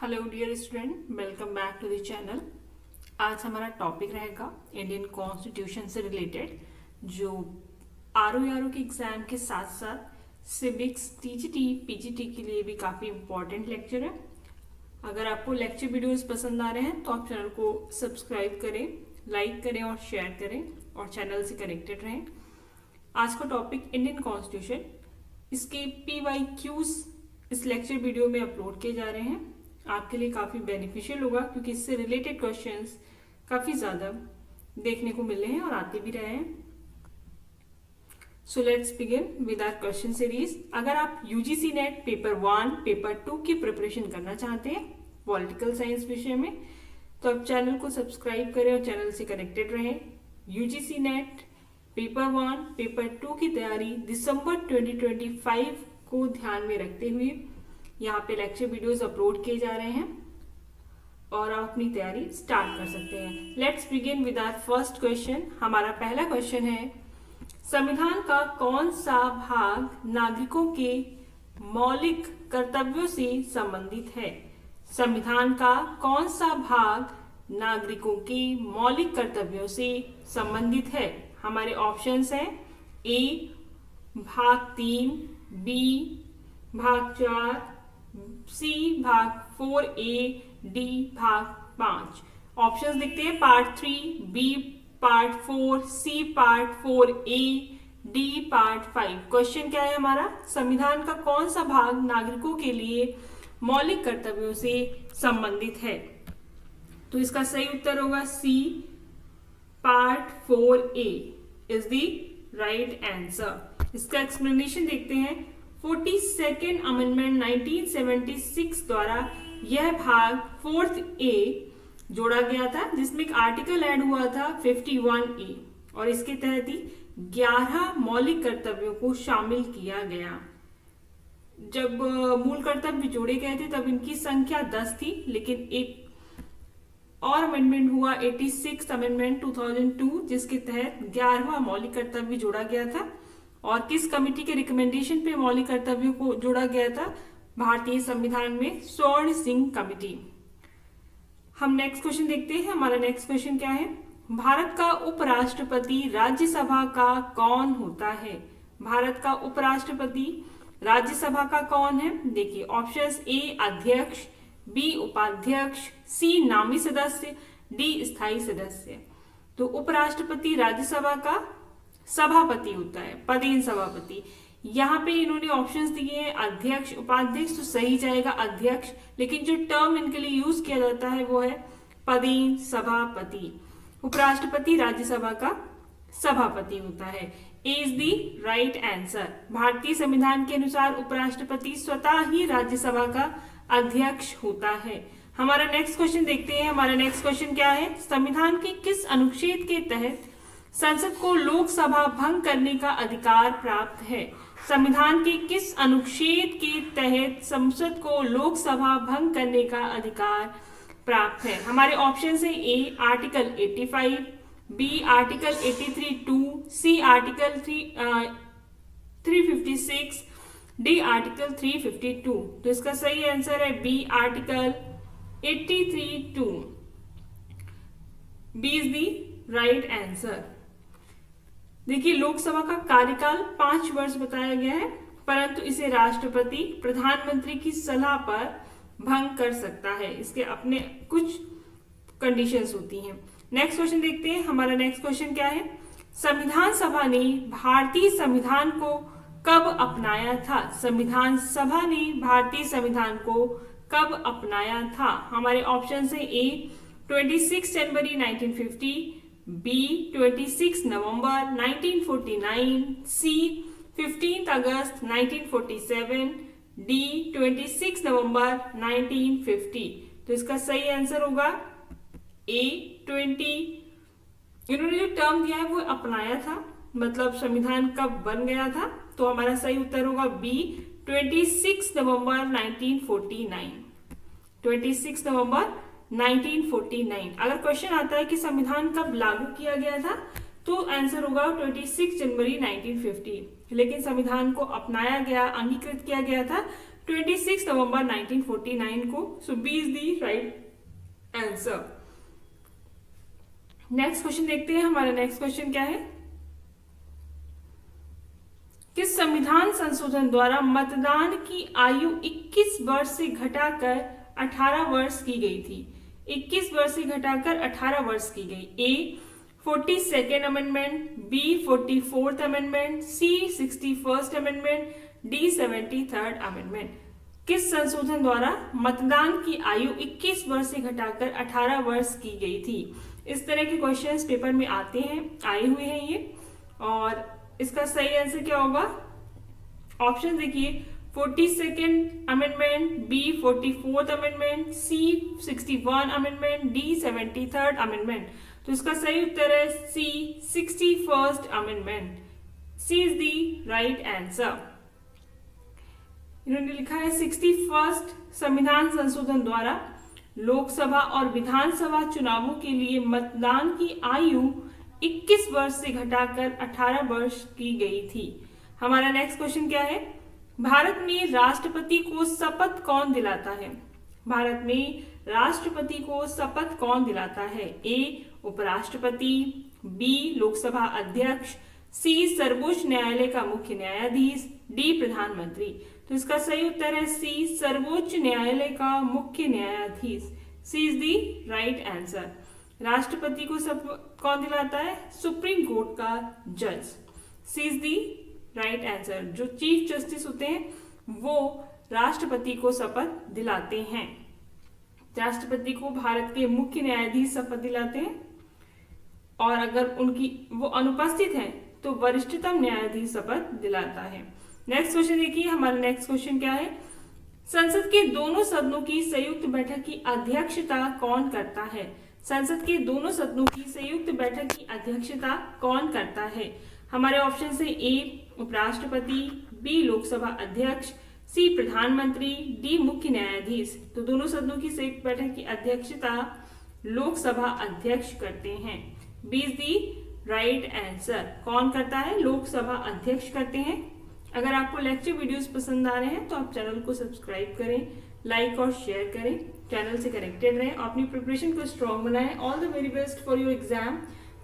Hello dear student, welcome back to the channel. आज हमारा topic रहेगा इंडियन कॉन्स्टिट्यूशन से रिलेटेड, जो आर के एग्जाम के साथ साथ सिविक्स, टीजीटी, पीजीटी के लिए भी काफ़ी इम्पोर्टेंट लेक्चर है। अगर आपको लेक्चर वीडियोस पसंद आ रहे हैं तो आप चैनल को सब्सक्राइब करें, लाइक करें और शेयर करें और चैनल से कनेक्टेड रहें। आज का टॉपिक इंडियन कॉन्स्टिट्यूशन, इसके PYQs इस लेक्चर वीडियो में अपलोड किए जा रहे हैं। आपके लिए काफ़ी बेनिफिशियल होगा क्योंकि इससे रिलेटेड क्वेश्चंस काफ़ी ज़्यादा देखने को मिले हैं और आते भी रहे हैं। So let's begin with our question series. अगर आप यूजीसी नेट पेपर 1, पेपर 2 की प्रिपरेशन करना चाहते हैं पॉलिटिकल साइंस विषय में, तो आप चैनल को सब्सक्राइब करें और चैनल से कनेक्टेड रहें। यूजीसी नेट पेपर 1, पेपर 2 की तैयारी दिसंबर 2025 को ध्यान में रखते हुए यहाँ पे लेक्चर वीडियोस अपलोड किए जा रहे हैं और आप अपनी तैयारी स्टार्ट कर सकते हैं। Let's begin with our first question. हमारा पहला क्वेश्चन है, संविधान का कौन सा भाग नागरिकों के मौलिक कर्तव्यों से संबंधित है? संविधान का कौन सा भाग नागरिकों के मौलिक कर्तव्यों से संबंधित है? हमारे ऑप्शंस हैं ए भाग 3, बी भाग 4, सी भाग 4A, डी भाग 5। ऑप्शंस दिखते हैं part 3, B part 4, C part 4A, D part 5। Question क्या है हमारा? संविधान का कौन सा भाग नागरिकों के लिए मौलिक कर्तव्यों से संबंधित है? तो इसका सही उत्तर होगा C part 4A is the right answer. इसका एक्सप्लेनेशन देखते हैं। 42nd अमेंडमेंट 1976 द्वारा यह भाग 4A जोड़ा गया था, जिसमें एक आर्टिकल ऐड हुआ था 51A, और इसके तहत ही 11 मौलिक कर्तव्यों को शामिल किया गया। जब मूल कर्तव्य जोड़े गए थे तब इनकी संख्या 10 थी, लेकिन एक और अमेंडमेंट हुआ 86th अमेंडमेंट 2002, जिसके तहत 11वां मौलिक कर्तव्य जोड़ा गया था। और किस कमेटी के रिकमेंडेशन पे मौलिक कर्तव्यों को जोड़ा गया था? भारतीय संविधान में स्वर्ण सिंह कमेटी। हम नेक्स्ट क्वेश्चन देखते हैं। हमारा नेक्स्ट क्वेश्चन क्या है? भारत का उपराष्ट्रपति राज्यसभा का कौन होता है? भारत का उपराष्ट्रपति राज्यसभा का कौन है? देखिए ऑप्शंस ए अध्यक्ष, बी उपाध्यक्ष, सी नामी सदस्य, डी स्थायी सदस्य। तो उपराष्ट्रपति राज्यसभा का सभापति होता है, पदेन सभापति। यहाँ पे इन्होंने ऑप्शंस दिए हैं अध्यक्ष, उपाध्यक्ष, तो सही जाएगा अध्यक्ष, लेकिन जो टर्म इनके लिए यूज किया जाता है वो है पदेन सभापति। उपराष्ट्रपति राज्यसभा का सभापति होता है। A is the right answer. भारतीय संविधान के अनुसार उपराष्ट्रपति स्वतः ही राज्यसभा का अध्यक्ष होता है। हमारा नेक्स्ट क्वेश्चन देखते हैं। हमारा नेक्स्ट क्वेश्चन क्या है? संविधान के किस अनुच्छेद के तहत संसद को लोकसभा भंग करने का अधिकार प्राप्त है? संविधान के किस अनुच्छेद के तहत संसद को लोकसभा भंग करने का अधिकार प्राप्त है? हमारे ऑप्शन है A article 85, B article 83(2), C article 356, D article 352। तो इसका सही आंसर है B article 83(2). B is the right answer. देखिए लोकसभा का कार्यकाल 5 वर्ष बताया गया है, परंतु इसे राष्ट्रपति प्रधानमंत्री की सलाह पर भंग कर सकता है। इसके अपने कुछ कंडीशंस होती हैं। नेक्स्ट क्वेश्चन देखते हैं। हमारा नेक्स्ट क्वेश्चन क्या है? संविधान सभा ने भारतीय संविधान को कब अपनाया था? संविधान सभा ने भारतीय संविधान को कब अपनाया था? हमारे ऑप्शन है ए 26 जनवरी 1950, बी 26 नवंबर 1949, सी 15 अगस्त 1947, डी 26 नवंबर 1950। तो इसका सही आंसर होगा ए 20। इन्होंने जो टर्म दिया है वो अपनाया था, मतलब संविधान कब बन गया था, तो हमारा सही उत्तर होगा बी 26 नवंबर 1949। 26 नवंबर 1949। अगर क्वेश्चन आता है कि संविधान कब लागू किया गया था, तो आंसर होगा 26 जनवरी 1950। लेकिन संविधान को अपनाया गया, अंगीकृत किया गया था 26 नवंबर 1949 को। So B is the right answer. Next question देखते हैं। हमारा नेक्स्ट क्वेश्चन क्या है? किस संविधान संशोधन द्वारा मतदान की आयु 21 वर्ष से घटाकर 18 वर्ष की गई थी? 21 वर्ष से घटाकर 18 वर्ष की गई। A 42nd amendment, B 44th amendment, C 61st amendment, D 73rd amendment. किस संशोधन द्वारा मतदान की आयु 21 वर्ष से घटाकर 18 वर्ष की गई थी? इस तरह के क्वेश्चंस पेपर में आते हैं, आए हुए हैं ये। और इसका सही आंसर क्या होगा? ऑप्शन देखिए, 42nd amendment, B 44th amendment, C 61 amendment, D 73rd amendment. तो इसका सही उत्तर है C 61st amendment. C is the right answer. इन्होंने लिखा है 61st संविधान संशोधन द्वारा लोकसभा और विधानसभा चुनावों के लिए मतदान की आयु 21 वर्ष से घटाकर 18 वर्ष की गई थी। हमारा नेक्स्ट क्वेश्चन क्या है? भारत में राष्ट्रपति को शपथ कौन दिलाता है? भारत में राष्ट्रपति को शपथ कौन दिलाता है? ए उपराष्ट्रपति, बी लोकसभा अध्यक्ष, सी सर्वोच्च न्यायालय का मुख्य न्यायाधीश, डी प्रधानमंत्री। तो इसका सही उत्तर है सी सर्वोच्च न्यायालय का मुख्य न्यायाधीश। सी इज दी राइट आंसर। राष्ट्रपति को शपथ कौन दिलाता है? सुप्रीम कोर्ट का जज। सी इज दी राइट आंसर। जो चीफ जस्टिस होते हैं वो राष्ट्रपति को शपथ दिलाते हैं। राष्ट्रपति को भारत के मुख्य न्यायाधीश शपथ दिलाते हैं, और अगर उनकी वो अनुपस्थित हैं तो वरिष्ठतम न्यायाधीश शपथ दिलाता है। नेक्स्ट क्वेश्चन देखिए। हमारा नेक्स्ट क्वेश्चन क्या है? संसद के दोनों सदनों की संयुक्त बैठक की अध्यक्षता कौन करता है? संसद के दोनों सदनों की संयुक्त बैठक की अध्यक्षता कौन करता है? हमारे ऑप्शन है ए उपराष्ट्रपति, बी लोकसभा अध्यक्ष, सी प्रधानमंत्री, डी मुख्य न्यायाधीश। तो दोनों सदनों की संयुक्त बैठक की अध्यक्षता लोकसभा अध्यक्ष करते हैं। B is the right answer. कौन करता है? लोकसभा अध्यक्ष करते हैं। अगर आपको लेक्चर वीडियोस पसंद आ रहे हैं तो आप चैनल को सब्सक्राइब करें, लाइक और शेयर करें, चैनल से कनेक्टेड रहें और अपनी प्रिपरेशन को स्ट्रॉन्ग बनाएं। All the very best for your exam.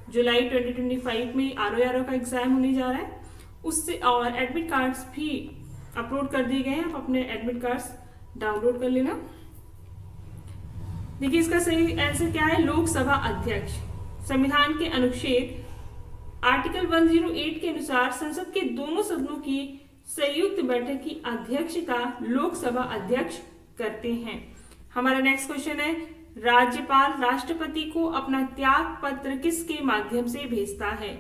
जुलाई 2025 में आरओ का एग्जाम होने जा रहा है, उससे और एडमिट कार्ड्स भी अपलोड कर दिए गए हैं। आप अपने एडमिट कार्ड्स डाउनलोड कर लेना। देखिए इसका सही आंसर क्या है? लोकसभा अध्यक्ष। संविधान के अनुच्छेद आर्टिकल 108 के अनुसार संसद के दोनों सदनों की संयुक्त बैठक की अध्यक्षता लोकसभा अध्यक्ष करते हैं। हमारा नेक्स्ट क्वेश्चन है, राज्यपाल राष्ट्रपति को अपना त्याग पत्र किसके माध्यम से भेजता है?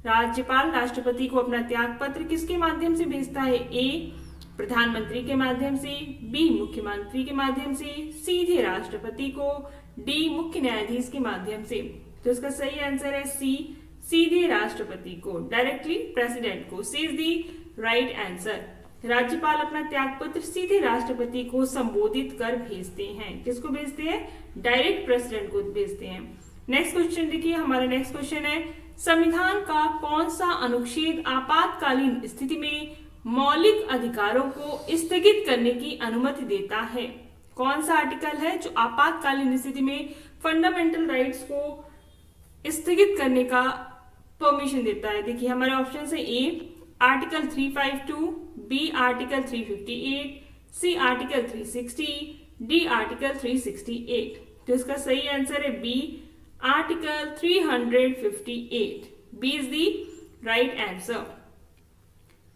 राज्यपाल राष्ट्रपति को अपना त्याग पत्र किसके माध्यम से भेजता है? ए प्रधानमंत्री के माध्यम से, बी मुख्यमंत्री के माध्यम से, सीधे राष्ट्रपति को, डी मुख्य न्यायाधीश के माध्यम से। तो इसका सही आंसर है सी सीधे राष्ट्रपति को, डायरेक्टली प्रेसिडेंट को। सी इज दी राइट आंसर। राज्यपाल अपना त्यागपत्र सीधे राष्ट्रपति को संबोधित कर भेजते हैं। किसको भेजते हैं? डायरेक्ट प्रेसिडेंट को भेजते हैं। नेक्स्ट क्वेश्चन देखिए। हमारा नेक्स्ट क्वेश्चन है, संविधान का कौन सा अनुच्छेद आपातकालीन स्थिति में मौलिक अधिकारों को स्थगित करने की अनुमति देता है? कौन सा आर्टिकल है जो आपातकालीन स्थिति में फंडामेंटल राइट्स को स्थगित करने का परमिशन देता है? देखिए हमारे ऑप्शन है A article 352, B article 358, C article 360, D article 368। तो इसका सही आंसर है B article 358। B is the right answer.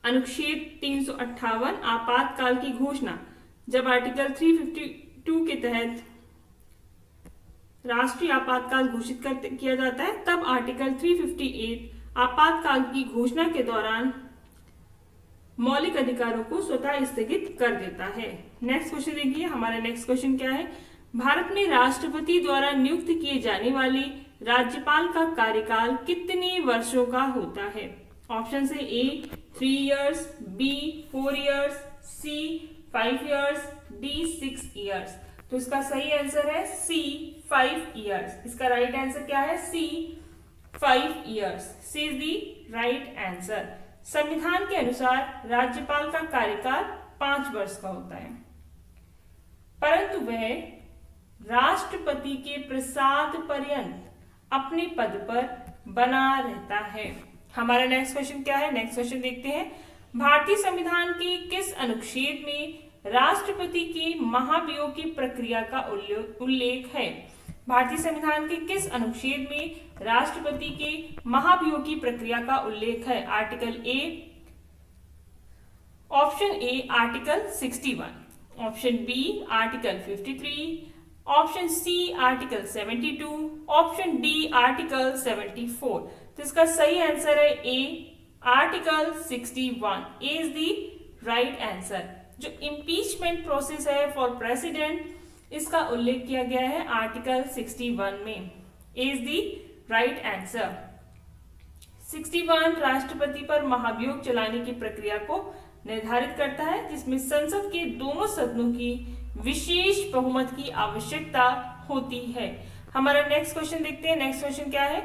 अनुच्छेद 358 आपातकाल की घोषणा, जब आर्टिकल 352 के तहत राष्ट्रीय आपातकाल घोषित किया जाता है, तब आर्टिकल 358 आपातकाल की घोषणा के दौरान मौलिक अधिकारों को स्वतः स्थगित कर देता है। नेक्स्ट क्वेश्चन देखिए। हमारा नेक्स्ट क्वेश्चन क्या है, भारत में राष्ट्रपति द्वारा नियुक्त किए जाने वाले राज्यपाल का कार्यकाल कितने वर्षों का होता है? ऑप्शन है A 3 years, B 4 years, C 5 years, D 6 years. तो इसका सही आंसर है सी 5 इयर्स। इसका राइट आंसर क्या है? C 5 years. C is the right answer. संविधान के अनुसार राज्यपाल का कार्यकाल 5 वर्ष का होता है, परंतु वह राष्ट्रपति के प्रसाद पर्यंत अपने पद पर बना रहता है। हमारा नेक्स्ट क्वेश्चन क्या है? नेक्स्ट क्वेश्चन देखते हैं। भारतीय संविधान के किस अनुच्छेद में राष्ट्रपति के महाभियोग की प्रक्रिया का उल्लेख है? भारतीय संविधान के किस अनुच्छेद में राष्ट्रपति के महाभियोग की प्रक्रिया का उल्लेख है? Article A, option A article 61, option B article 53, option C article 72, option D article 74। तो इसका सही आंसर है A article 61। A is the right answer. जो इम्पीचमेंट प्रोसेस है फॉर प्रेसिडेंट, इसका उल्लेख किया गया है आर्टिकल 61 में। A is the right answer. 61 राष्ट्रपति पर महाभियोग चलाने की प्रक्रिया को निर्धारित करता है, जिसमें संसद के दोनों सदनों की विशेष बहुमत की आवश्यकता होती है। हमारा नेक्स्ट क्वेश्चन देखते हैं। नेक्स्ट क्वेश्चन क्या है?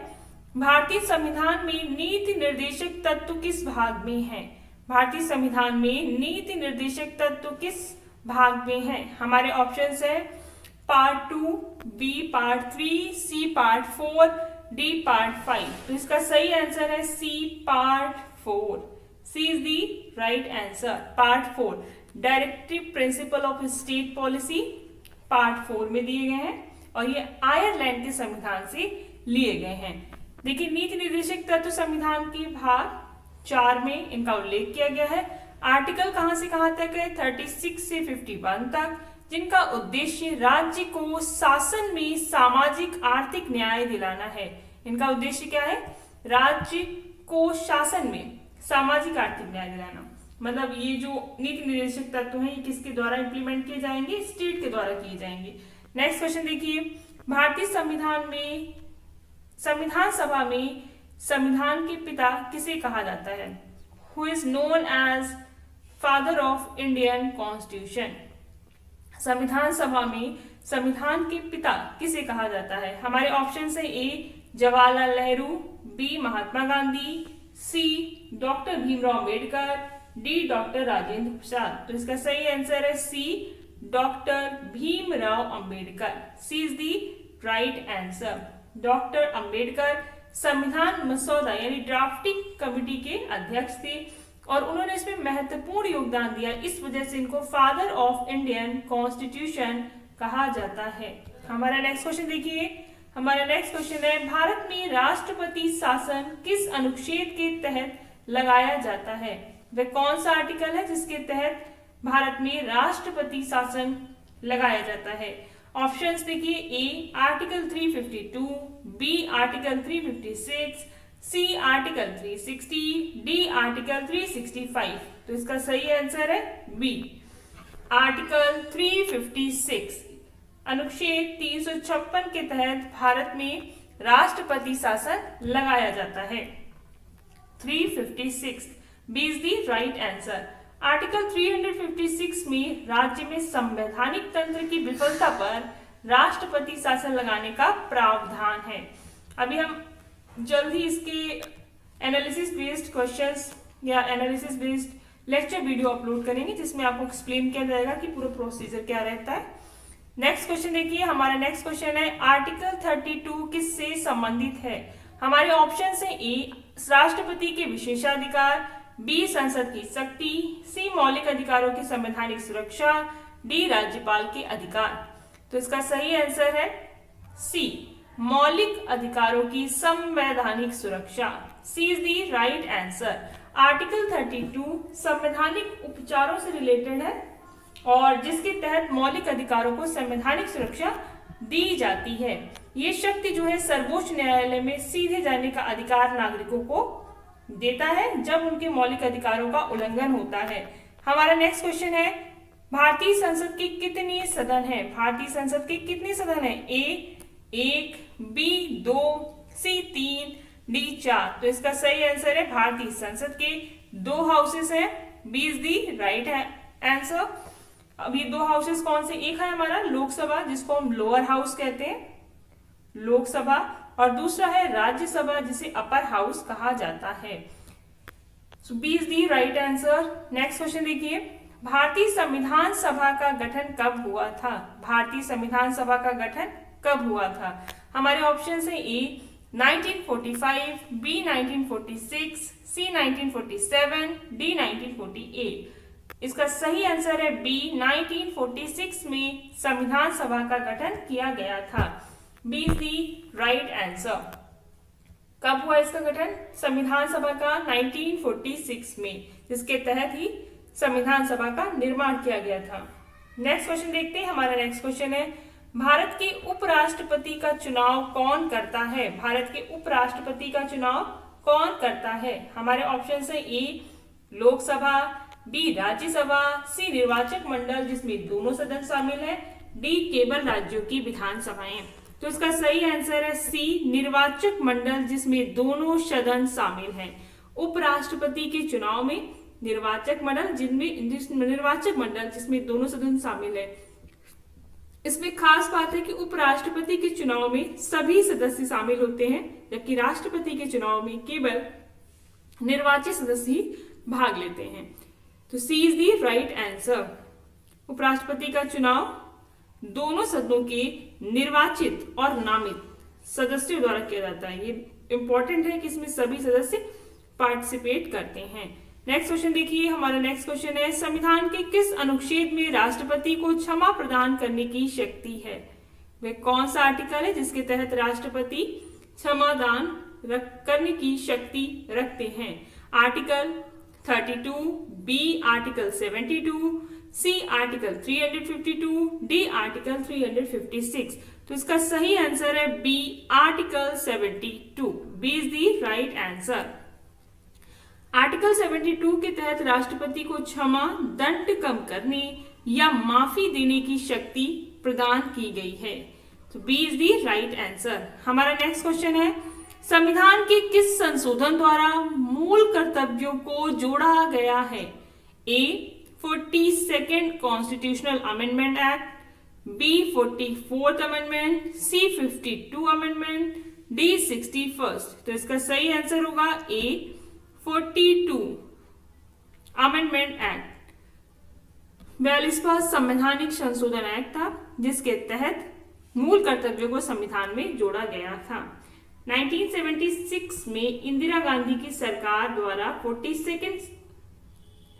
भारतीय संविधान में नीति निर्देशक तत्व किस भाग में है? भारतीय संविधान में नीति निर्देशक तत्व किस भाग में है? हमारे ऑप्शंस है part 2, B part 3, C part 4, D part 5। तो इसका सही आंसर है C part 4। C is the right answer. Part 4 directive principle of state policy part 4 में दिए गए हैं और ये आयरलैंड के संविधान से लिए गए हैं। देखिए, नीति निर्देशक तत्व संविधान के भाग 4 में इनका उल्लेख किया गया है। आर्टिकल कहां से कहां तक है? 36 से 51 तक, जिनका उद्देश्य राज्य को शासन में सामाजिक आर्थिक न्याय दिलाना है। इनका उद्देश्य क्या है? राज्य को शासन में सामाजिक आर्थिक न्याय दिलाना। मतलब ये जो नीति निर्देशक तत्व हैं, ये किसके द्वारा इंप्लीमेंट किए जाएंगे? स्टेट के द्वारा किए जाएंगे। नेक्स्ट क्वेश्चन देखिए, भारतीय संविधान सभा में संविधान के पिता किसे कहा जाता है? Who is known as father of Indian constitution. संविधान सभा में संविधान के पिता किसे कहा जाता है? हमारे ऑप्शन है A Jawaharlal Nehru, B Mahatma Gandhi, C doctor Bhimrao Ambedkar, D doctor Rajendra Prasad. तो इसका सही आंसर है C doctor Bhimrao Ambedkar. C is the right answer. Doctor Ambedkar संविधान मसौदा यानी ड्राफ्टिंग कमेटी के अध्यक्ष थे और उन्होंने इसमें महत्वपूर्ण योगदान दिया। इस वजह से इनको फादर ऑफ इंडियन कॉन्स्टिट्यूशन कहा जाता है। हमारा नेक्स्ट क्वेश्चन देखिए। हमारा नेक्स्ट क्वेश्चन है, भारत में राष्ट्रपति शासन किस अनुच्छेद के तहत लगाया जाता है? वह कौन सा आर्टिकल है जिसके तहत भारत में राष्ट्रपति शासन लगाया जाता है? ऑप्शंस देखिए, A article 352, B article 356, C article 360, D article 365। तो इसका सही आंसर है बी आर्टिकल 356। अनुच्छेद 356 के तहत भारत में राष्ट्रपति शासन लगाया जाता है। 356 B is the right answer. Article 356 में राज्य में संवैधानिक तंत्र की विफलता पर राष्ट्रपति शासन लगाने का प्रावधान है। अभी हम जल्द ही इसके एनालिसिस बेस्ड क्वेश्चंस या analysis based lecture video upload करेंगे, जिसमें आपको एक्सप्लेन किया जाएगा कि पूरा प्रोसीजर क्या रहता है। नेक्स्ट क्वेश्चन देखिए। हमारा नेक्स्ट क्वेश्चन है, आर्टिकल 32 किससे संबंधित है? हमारे ऑप्शन है ए राष्ट्रपति के विशेषाधिकार, बी संसद की शक्ति, सी मौलिक अधिकारों की संवैधानिक सुरक्षा, डी राज्यपाल के अधिकार। तो इसका सही आंसर है सी मौलिक अधिकारों की संवैधानिक सुरक्षा। C is the right answer. Article 32 संवैधानिक उपचारों से रिलेटेड है और जिसके तहत मौलिक अधिकारों को संवैधानिक सुरक्षा दी जाती है। ये शक्ति जो है सर्वोच्च न्यायालय में सीधे जाने का अधिकार नागरिकों को देता है जब उनके मौलिक अधिकारों का उल्लंघन होता है। हमारा नेक्स्ट क्वेश्चन है, भारतीय संसद के कितने सदन है? भारतीय संसद के कितने सदन है? ए 1, बी 2, सी 3, डी 4। तो इसका सही आंसर है भारतीय संसद के 2 हाउसेस हैं। B is the right answer. अब ये 2 हाउसेस कौन से? एक है हमारा लोकसभा, जिसको हम लोअर हाउस कहते हैं, लोकसभा, और दूसरा है राज्यसभा, जिसे अपर हाउस कहा जाता है। So B is the right answer. Next question देखिए, भारतीय संविधान सभा का गठन कब हुआ था? भारतीय संविधान सभा का गठन कब हुआ था? हमारे ऑप्शन है ए 1945, बी 1946, सी 1947, डी 1948। इसका सही आंसर है बी 1946 में संविधान सभा का गठन किया गया था। B is the right answer. कब हुआ इसका गठन? संविधान सभा का 1946 में, जिसके तहत ही संविधान सभा का निर्माण किया गया था। नेक्स्ट क्वेश्चन देखते हैं। हमारा नेक्स्ट क्वेश्चन है, भारत के उपराष्ट्रपति का चुनाव कौन करता है? भारत के उपराष्ट्रपति का चुनाव कौन करता है? हमारे ऑप्शन है ए लोकसभा, बी राज्यसभा, सी निर्वाचक मंडल जिसमें दोनों सदन शामिल है, डी केवल राज्यों की विधानसभाएं। तो इसका सही आंसर है सी निर्वाचक मंडल जिसमें दोनों सदन शामिल हैं। उपराष्ट्रपति के चुनाव में निर्वाचक मंडल जिसमें दोनों सदन शामिल है। इसमें खास बात है कि उपराष्ट्रपति के चुनाव में सभी सदस्य शामिल होते हैं, जबकि राष्ट्रपति के चुनाव में केवल निर्वाचित सदस्य ही भाग लेते हैं। तो सी इज दी राइट आंसर। उपराष्ट्रपति का चुनाव दोनों सदनों के निर्वाचित और नामित सदस्यों द्वारा किया जाता है। ये इंपॉर्टेंट है कि इसमें सभी सदस्य पार्टिसिपेट करते हैं। नेक्स्ट क्वेश्चन देखिए। हमारा नेक्स्ट क्वेश्चन है, संविधान के किस अनुच्छेद में राष्ट्रपति को क्षमा प्रदान करने की शक्ति है? वह कौन सा आर्टिकल है जिसके तहत राष्ट्रपति क्षमा दान करने की शक्ति रखते हैं? Article 32, B article 72, C article 352, D article 356। तो इसका सही आंसर है B article 72। B is the right answer. Article 72 के तहत राष्ट्रपति को क्षमा, दंड कम करने या माफी देने की शक्ति प्रदान की गई है। तो B is the right answer. हमारा नेक्स्ट क्वेश्चन है, संविधान के किस संशोधन द्वारा मूल कर्तव्यों को जोड़ा गया है? A 42nd constitutional amendment act, B 44th amendment, C 52 amendment, D 61st। तो इसका सही आंसर होगा ए 42 अमेंडमेंट एक्ट। 42वां संवैधानिक संशोधन एक्ट था जिसके तहत मूल कर्तव्यों को संविधान में जोड़ा गया था। 1976 में इंदिरा गांधी की सरकार द्वारा 42nd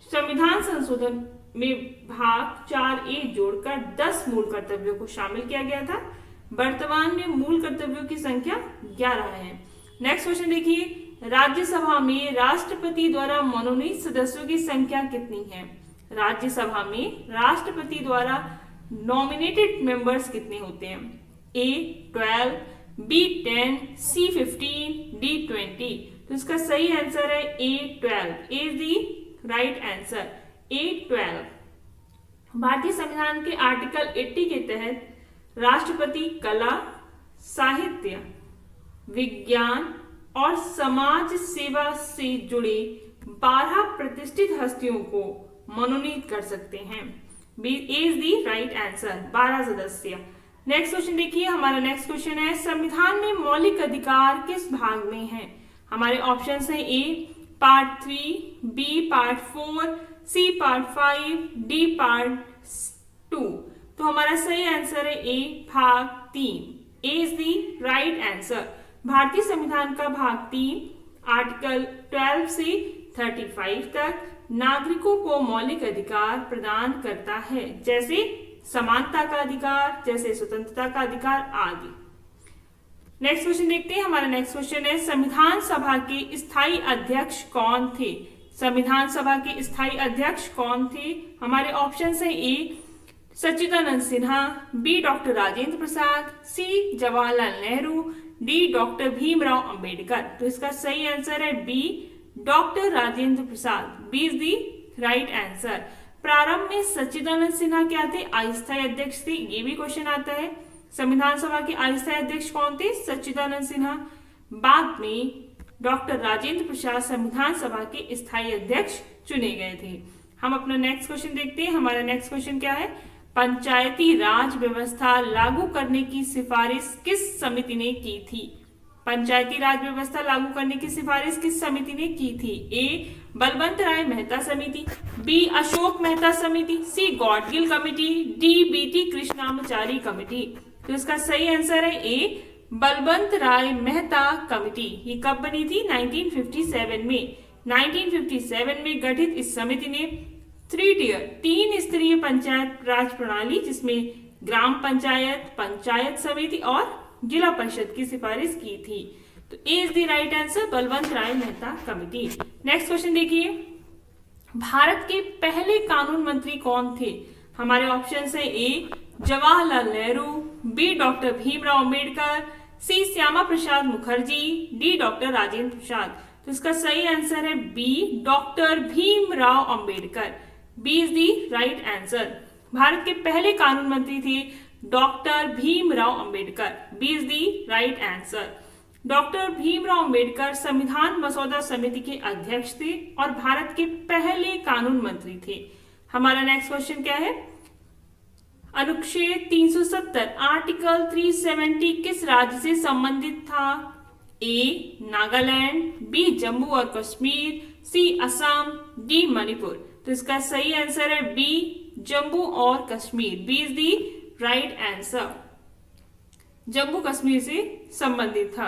संविधान संशोधन में भाग 4A जोड़कर 10 मूल कर्तव्यों को शामिल किया गया था। वर्तमान में मूल कर्तव्यों की संख्या 11 है। नेक्स्ट क्वेश्चन देखिए, राज्यसभा में राष्ट्रपति द्वारा मनोनीत सदस्यों की संख्या कितनी है? राज्यसभा में राष्ट्रपति द्वारा नॉमिनेटेड मेंबर्स कितने होते हैं? ए 12, बी 10, सी 15, डी 20। तो इसका सही आंसर है ए 12। ए इज दी राइट आंसर, ए 12। भारतीय संविधान के आर्टिकल 80 के तहत राष्ट्रपति कला, साहित्य, विज्ञान और समाज सेवा से जुड़े 12 प्रतिष्ठित हस्तियों को मनोनीत कर सकते हैं। B is the right answer, 12 सदस्य। नेक्स्ट क्वेश्चन देखिए। हमारा नेक्स्ट क्वेश्चन है, संविधान में मौलिक अधिकार किस भाग में है? हमारे ऑप्शन है A part 3, B part 4, C part 5, D part 2। तो हमारा सही आंसर है ए भाग 3। A is the right answer. भारतीय संविधान का भाग 3 आर्टिकल 12 से 35 तक नागरिकों को मौलिक अधिकार प्रदान करता है, जैसे समानता का अधिकार, जैसे स्वतंत्रता का अधिकार आदि। नेक्स्ट क्वेश्चन देखते हैं। हमारा नेक्स्ट क्वेश्चन है, संविधान सभा के स्थायी अध्यक्ष कौन थे? संविधान सभा के स्थायी अध्यक्ष कौन थे? हमारे ऑप्शन है A Sachchidanand Sinha, B doctor Rajendra Prasad, C Jawaharlal Nehru, D doctor Bhimrao Ambedkar. तो इसका सही आंसर है B doctor Rajendra Prasad. B is the right answer. प्रारंभ में सच्चिदानंद सिन्हा क्या थे? अस्थायी अध्यक्ष थे। ये भी क्वेश्चन आता है। संविधान सभा के अस्थायी अध्यक्ष कौन थे? सच्चिदानंद सिन्हा। बाद में डॉक्टर राजेंद्र प्रसाद संविधान सभा के स्थायी अध्यक्ष चुने गए थे। हम अपना नेक्स्ट क्वेश्चन देखते हैं। हमारा नेक्स्ट क्वेश्चन क्या है? पंचायती राज व्यवस्था लागू करने की सिफारिश किस समिति ने की थी? पंचायती राज व्यवस्था लागू करने की सिफारिश किस समिति ने की थी? ए बलवंत राय मेहता समिति, बी अशोक मेहता समिति, C Gadgil committee, D BT Krishnamachari committee. तो इसका सही आंसर है ए बलवंत राय मेहता कमेटी। ये कब बनी थी? 1957 में। 1957 में गठित इस समिति ने 3 स्तरीय पंचायत राज प्रणाली जिसमें ग्राम पंचायत, पंचायत समिति और जिला परिषद की सिफारिश की थी। तो A is the right answer, Balwant Rai Mehta committee. Next question देखिए, भारत के पहले कानून मंत्री कौन थे? हमारे ऑप्शंस है A Jawaharlal Nehru, B doctor Bhimrao Ambedkar, C Shyama Prasad Mukherjee, D doctor Rajendra Prasad. तो इसका सही आंसर है B doctor Bhimrao Ambedkar. B is the right answer. Bharat के पहले कानून मंत्री थे doctor Bhimrao Ambedkar. B is the right answer. Doctor Bhimrao Ambedkar संविधान मसौदा समिति के अध्यक्ष थे और भारत के पहले कानून मंत्री थे। हमारा नेक्स्ट क्वेश्चन क्या है? अनुच्छेद 370 आर्टिकल 370 किस राज्य से संबंधित था? ए नागालैंड, बी जम्मू और कश्मीर, सी असम, डी मणिपुर। तो इसका सही आंसर है बी जम्मू और Kashmir. B is the right answer. Jammu Kashmir से संबंधित था।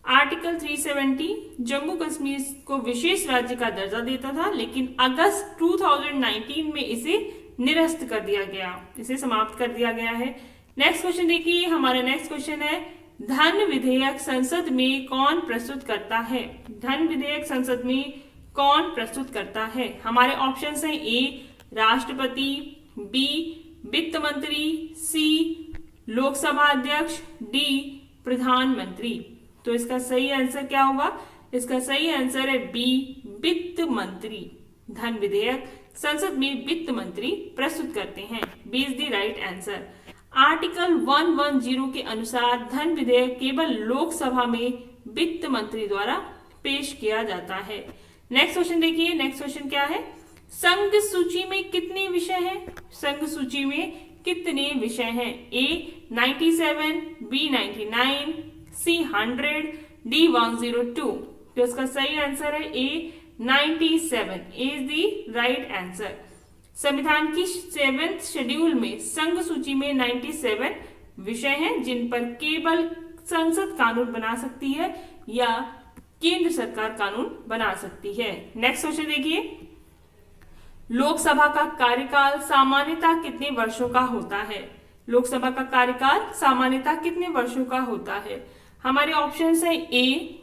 आर्टिकल 370 जम्मू कश्मीर को विशेष राज्य का दर्जा देता था, लेकिन अगस्त 2019 में इसे निरस्त कर दिया गया, इसे समाप्त कर दिया गया है। नेक्स्ट क्वेश्चन देखिए, हमारा नेक्स्ट क्वेश्चन है धन विधेयक संसद में कौन प्रस्तुत करता है? धन विधेयक संसद में कौन प्रस्तुत करता है? हमारे ऑप्शंस हैं ए राष्ट्रपति, बी वित्त मंत्री, सी लोकसभा अध्यक्ष, डी प्रधानमंत्री। तो इसका सही आंसर क्या होगा? इसका सही आंसर है बी वित्त मंत्री। धन विधेयक संसद में वित्त मंत्री प्रस्तुत करते हैं। B is the right answer. Article 110 के अनुसार धन विधेयक केवल लोकसभा में वित्त मंत्री द्वारा पेश किया जाता है। नेक्स्ट क्वेश्चन देखिए, नेक्स्ट क्वेश्चन क्या है? संघ सूची में कितने विषय हैं? संघ सूची में कितने विषय हैं? ए 97, बी 99, सी 100, डी 102। तो इसका सही आंसर है ए 97 इज द राइट आंसर। संविधान की 7th शेड्यूल में संघ सूची में 97 विषय हैं जिन पर केवल संसद कानून बना सकती है या केंद्र सरकार कानून बना सकती है। नेक्स्ट क्वेश्चन देखिए, लोकसभा का कार्यकाल सामान्यतः कितने वर्षों का होता है? लोकसभा का कार्यकाल सामान्यतः कितने वर्षों का होता है? हमारे ऑप्शंस है ए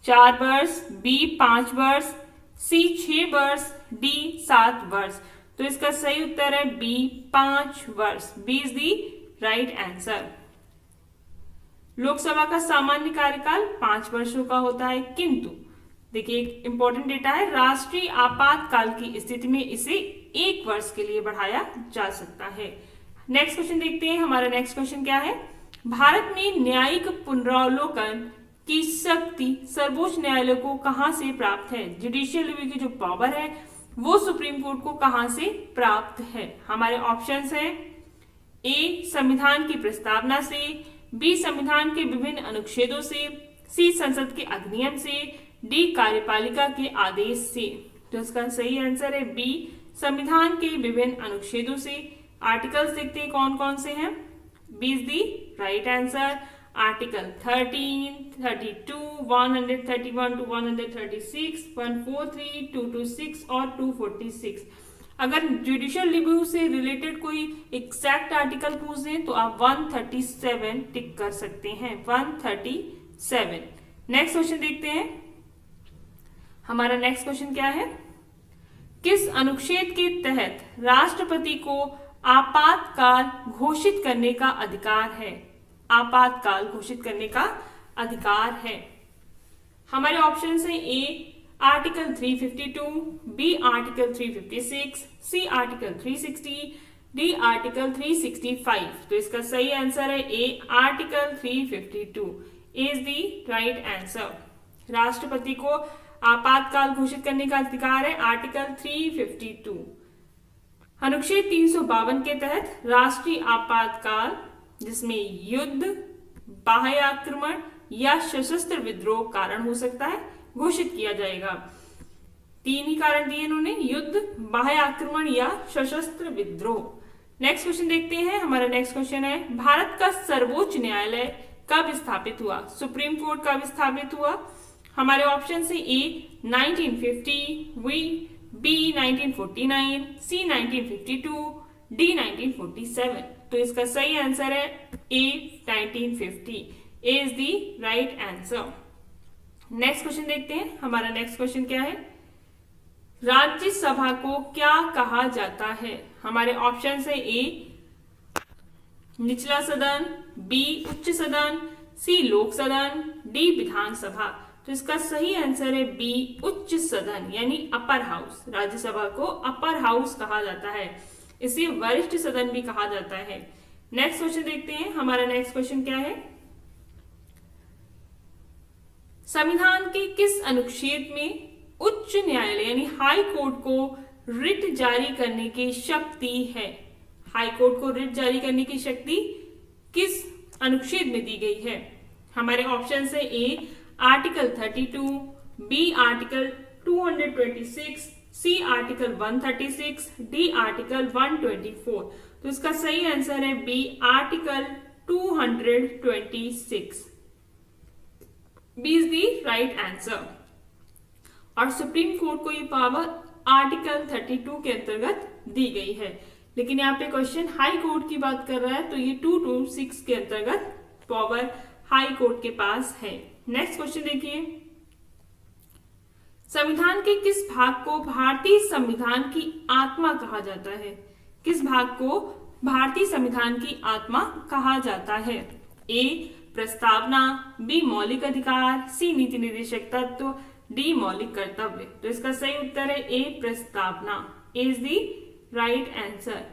4 वर्ष, बी 5 वर्ष, सी 6 वर्ष, डी 7 वर्ष। तो इसका सही उत्तर है बी 5 वर्ष। B is the right answer. Lok Sabha का सामान्य कार्यकाल 5 वर्षों का होता है, किंतु देखिए एक इंपॉर्टेंट डेटा है, राष्ट्रीय आपातकाल की स्थिति में इसे 1 वर्ष के लिए बढ़ाया जा सकता है। नेक्स्ट क्वेश्चन देखते हैं, हमारा नेक्स्ट क्वेश्चन क्या है? भारत में न्यायिक पुनरावलोकन की शक्ति सर्वोच्च न्यायालय को कहां से प्राप्त है? जुडिशियल रिव्यू की जो पावर है वो सुप्रीम कोर्ट को कहां से प्राप्त है? हमारे ऑप्शंस हैं ए संविधान की प्रस्तावना से, बी संविधान के विभिन्न अनुच्छेदों से, सी संसद के अधिनियम से, डी कार्यपालिका के आदेश से। तो इसका सही आंसर है बी संविधान के विभिन्न अनुच्छेदों से। आर्टिकल्स देखते हैं कौन कौन से हैं। B is the right answer. Article 13, 32, 131 to 136, 143, 226 और 246। अगर जुडिशियल रिव्यू से रिलेटेड कोई एग्जैक्ट आर्टिकल पूछ दें तो आप 137 टिक कर सकते हैं। 137। नेक्स्ट क्वेश्चन देखते हैं, हमारा नेक्स्ट क्वेश्चन क्या है? किस अनुच्छेद के तहत राष्ट्रपति को आपातकाल घोषित करने का अधिकार है? आपातकाल घोषित करने का अधिकार है। हमारे ऑप्शंस हैं A article 352, B article 356, C article 360, D article 365। तो इसका सही आंसर है A article 352 is the right answer. राष्ट्रपति को आपातकाल घोषित करने का अधिकार है आर्टिकल 352। अनुच्छेद 352 के तहत राष्ट्रीय आपातकाल जिसमें युद्ध, बाह्य आक्रमण, या सशस्त्र विद्रोह कारण हो सकता है, घोषित किया जाएगा। 3 ही कारण दिए इन्होंने, युद्ध, बाह्य आक्रमण या सशस्त्र विद्रोह। नेक्स्ट क्वेश्चन देखते हैं। हमारा नेक्स्ट क्वेश्चन है, भारत का सर्वोच्च न्यायालय कब स्थापित हुआ? सुप्रीम कोर्ट कब स्थापित हुआ? हमारे ऑप्शन से ए 1950, बी 1949, सी 1952, डी 1947। तो इसका सही आंसर है A 1950। A is the right answer. Next question देखते हैं। हमारा नेक्स्ट क्वेश्चन क्या है, राज्यसभा को क्या कहा जाता है? हमारे ऑप्शन है ए निचला सदन, बी उच्च सदन, सी लोक सदन, डी विधानसभा। तो इसका सही आंसर है बी उच्च सदन यानी अपर हाउस। राज्यसभा को अपर हाउस कहा जाता है, इसे वरिष्ठ सदन भी कहा जाता है। नेक्स्ट क्वेश्चन देखते हैं। हमारा नेक्स्ट क्वेश्चन क्या है, संविधान के किस अनुच्छेद में उच्च न्यायालय यानी हाई कोर्ट को रिट जारी करने की शक्ति है? हाई कोर्ट को रिट जारी करने की शक्ति किस अनुच्छेद में दी गई है? हमारे ऑप्शन है A article 32, B article 226, C article 136, D article 124। तो इसका सही आंसर है B article 226। B is the right answer. और सुप्रीम कोर्ट को ये पावर आर्टिकल 32 के अंतर्गत दी गई है, लेकिन यहाँ पे क्वेश्चन हाई कोर्ट की बात कर रहा है, तो ये 226 के अंतर्गत पावर हाई कोर्ट के पास है। नेक्स्ट क्वेश्चन देखिए, संविधान के किस भाग को भारतीय संविधान की आत्मा कहा जाता है? किस भाग को भारतीय संविधान की आत्मा कहा जाता है? ए प्रस्तावना, बी मौलिक अधिकार, सी नीति निर्देशक तत्व, डी मौलिक कर्तव्य। तो इसका सही उत्तर है ए प्रस्तावना। ए इज द राइट आंसर।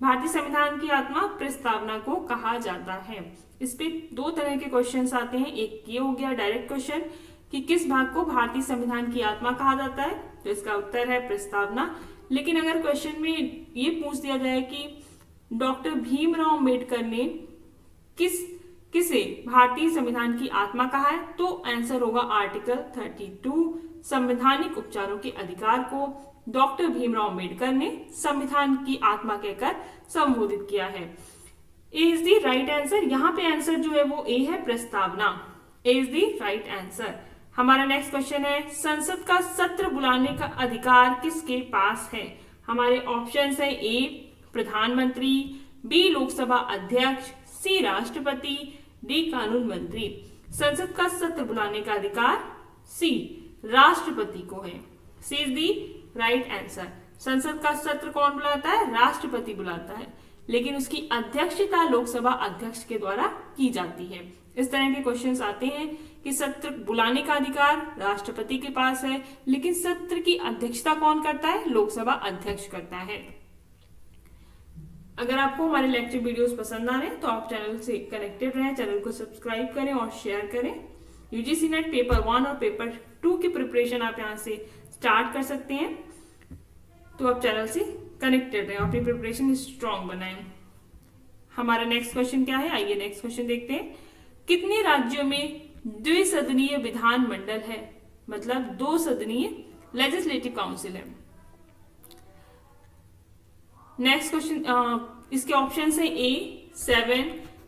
भारतीय संविधान की आत्मा प्रस्तावना को कहा जाता है। इस पे 2 तरह के क्वेश्चंस आते हैं। एक ये हो गया डायरेक्ट क्वेश्चन कि किस भाग को भारतीय संविधान की आत्मा कहा जाता है, तो इसका उत्तर है प्रस्तावना। लेकिन अगर क्वेश्चन में ये पूछ दिया जाए कि डॉक्टर भीमराव अम्बेडकर ने किसे भारतीय संविधान की आत्मा कहा है, तो आंसर होगा आर्टिकल 32। संवैधानिक उपचारों के अधिकार को डॉक्टर भीमराव अम्बेडकर ने संविधान की आत्मा कहकर संबोधित किया है। A is the right answer. यहाँ पे आंसर जो है वो ए है प्रस्तावना। ए इज द राइट आंसर। हमारा नेक्स्ट क्वेश्चन है, संसद का सत्र बुलाने का अधिकार किसके पास है? हमारे ऑप्शन है ए प्रधानमंत्री, बी लोकसभा अध्यक्ष, सी राष्ट्रपति, डी कानून मंत्री। संसद का सत्र बुलाने का अधिकार सी राष्ट्रपति को है। सी इज दी राइट आंसर। संसद का सत्र कौन बुलाता है? राष्ट्रपति बुलाता है, लेकिन उसकी अध्यक्षता लोकसभा अध्यक्ष के द्वारा की जाती है। इस तरह के क्वेश्चंस आते हैं कि सत्र बुलाने का अधिकार राष्ट्रपति के पास है, लेकिन सत्र की अध्यक्षता कौन करता है? लोकसभा अध्यक्ष करता है। अगर आपको हमारे लेक्चर वीडियोस पसंद आ रहे हैं तो आप चैनल से कनेक्टेड रहें, चैनल को सब्सक्राइब करें और शेयर करें। यूजीसी नेट पेपर 1 और पेपर 2 की प्रिपरेशन आप यहाँ से स्टार्ट कर सकते हैं, तो आप चैनल से कनेक्टेड रहें और अपनी प्रिपरेशन स्ट्रॉन्ग बनाएं। हमारा नेक्स्ट क्वेश्चन क्या है, आइए नेक्स्ट क्वेश्चन देखते हैं। कितने राज्यों में द्विसदनीय विधान मंडल है? मतलब 2 सदनीय लेजिस्लेटिव काउंसिल है। नेक्स्ट क्वेश्चन, इसके ऑप्शन है ए 7,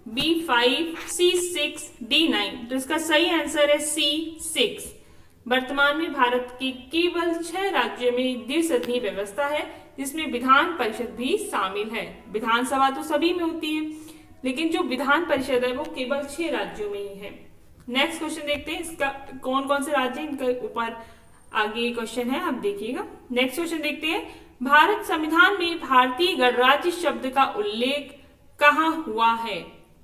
बी 5, सी 6, डी 9। तो इसका सही आंसर है सी 6। वर्तमान में भारत के केवल 6 राज्यों में द्विसदनीय व्यवस्था है, जिसमें विधान परिषद भी शामिल है। विधानसभा तो सभी में होती है, लेकिन जो विधान परिषद है वो केवल 6 राज्यों में ही है। नेक्स्ट क्वेश्चन देखते हैं, इसका कौन कौन से राज्य, इनके ऊपर आगे क्वेश्चन है, आप देखिएगा। नेक्स्ट क्वेश्चन देखते हैं, भारत संविधान में भारतीय गणराज्य शब्द का उल्लेख कहाँ हुआ है?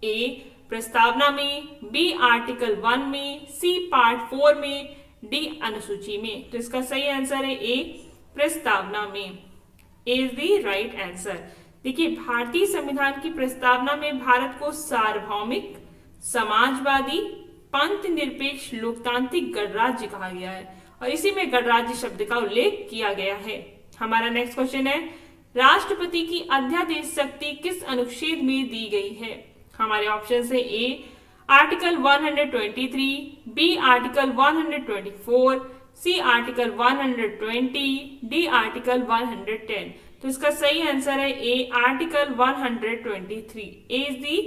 ए प्रस्तावना में, बी आर्टिकल 1 में, सी पार्ट 4 में, डी अनुसूची में। तो इसका सही आंसर है ए प्रस्तावना में। A is the right answer. देखिए, भारतीय संविधान की प्रस्तावना में भारत को सार्वभौमिक, समाजवादी, पंथ निरपेक्ष, लोकतांत्रिक गणराज्य कहा गया है और इसी में गणराज्य शब्द का उल्लेख किया गया है। हमारा नेक्स्ट क्वेश्चन है, राष्ट्रपति की अध्यादेश शक्ति किस अनुच्छेद में दी गई है? हमारे ऑप्शन है A article 123, B article 124, C article 120, D article 110। तो इसका सही आंसर है A article 123। A is the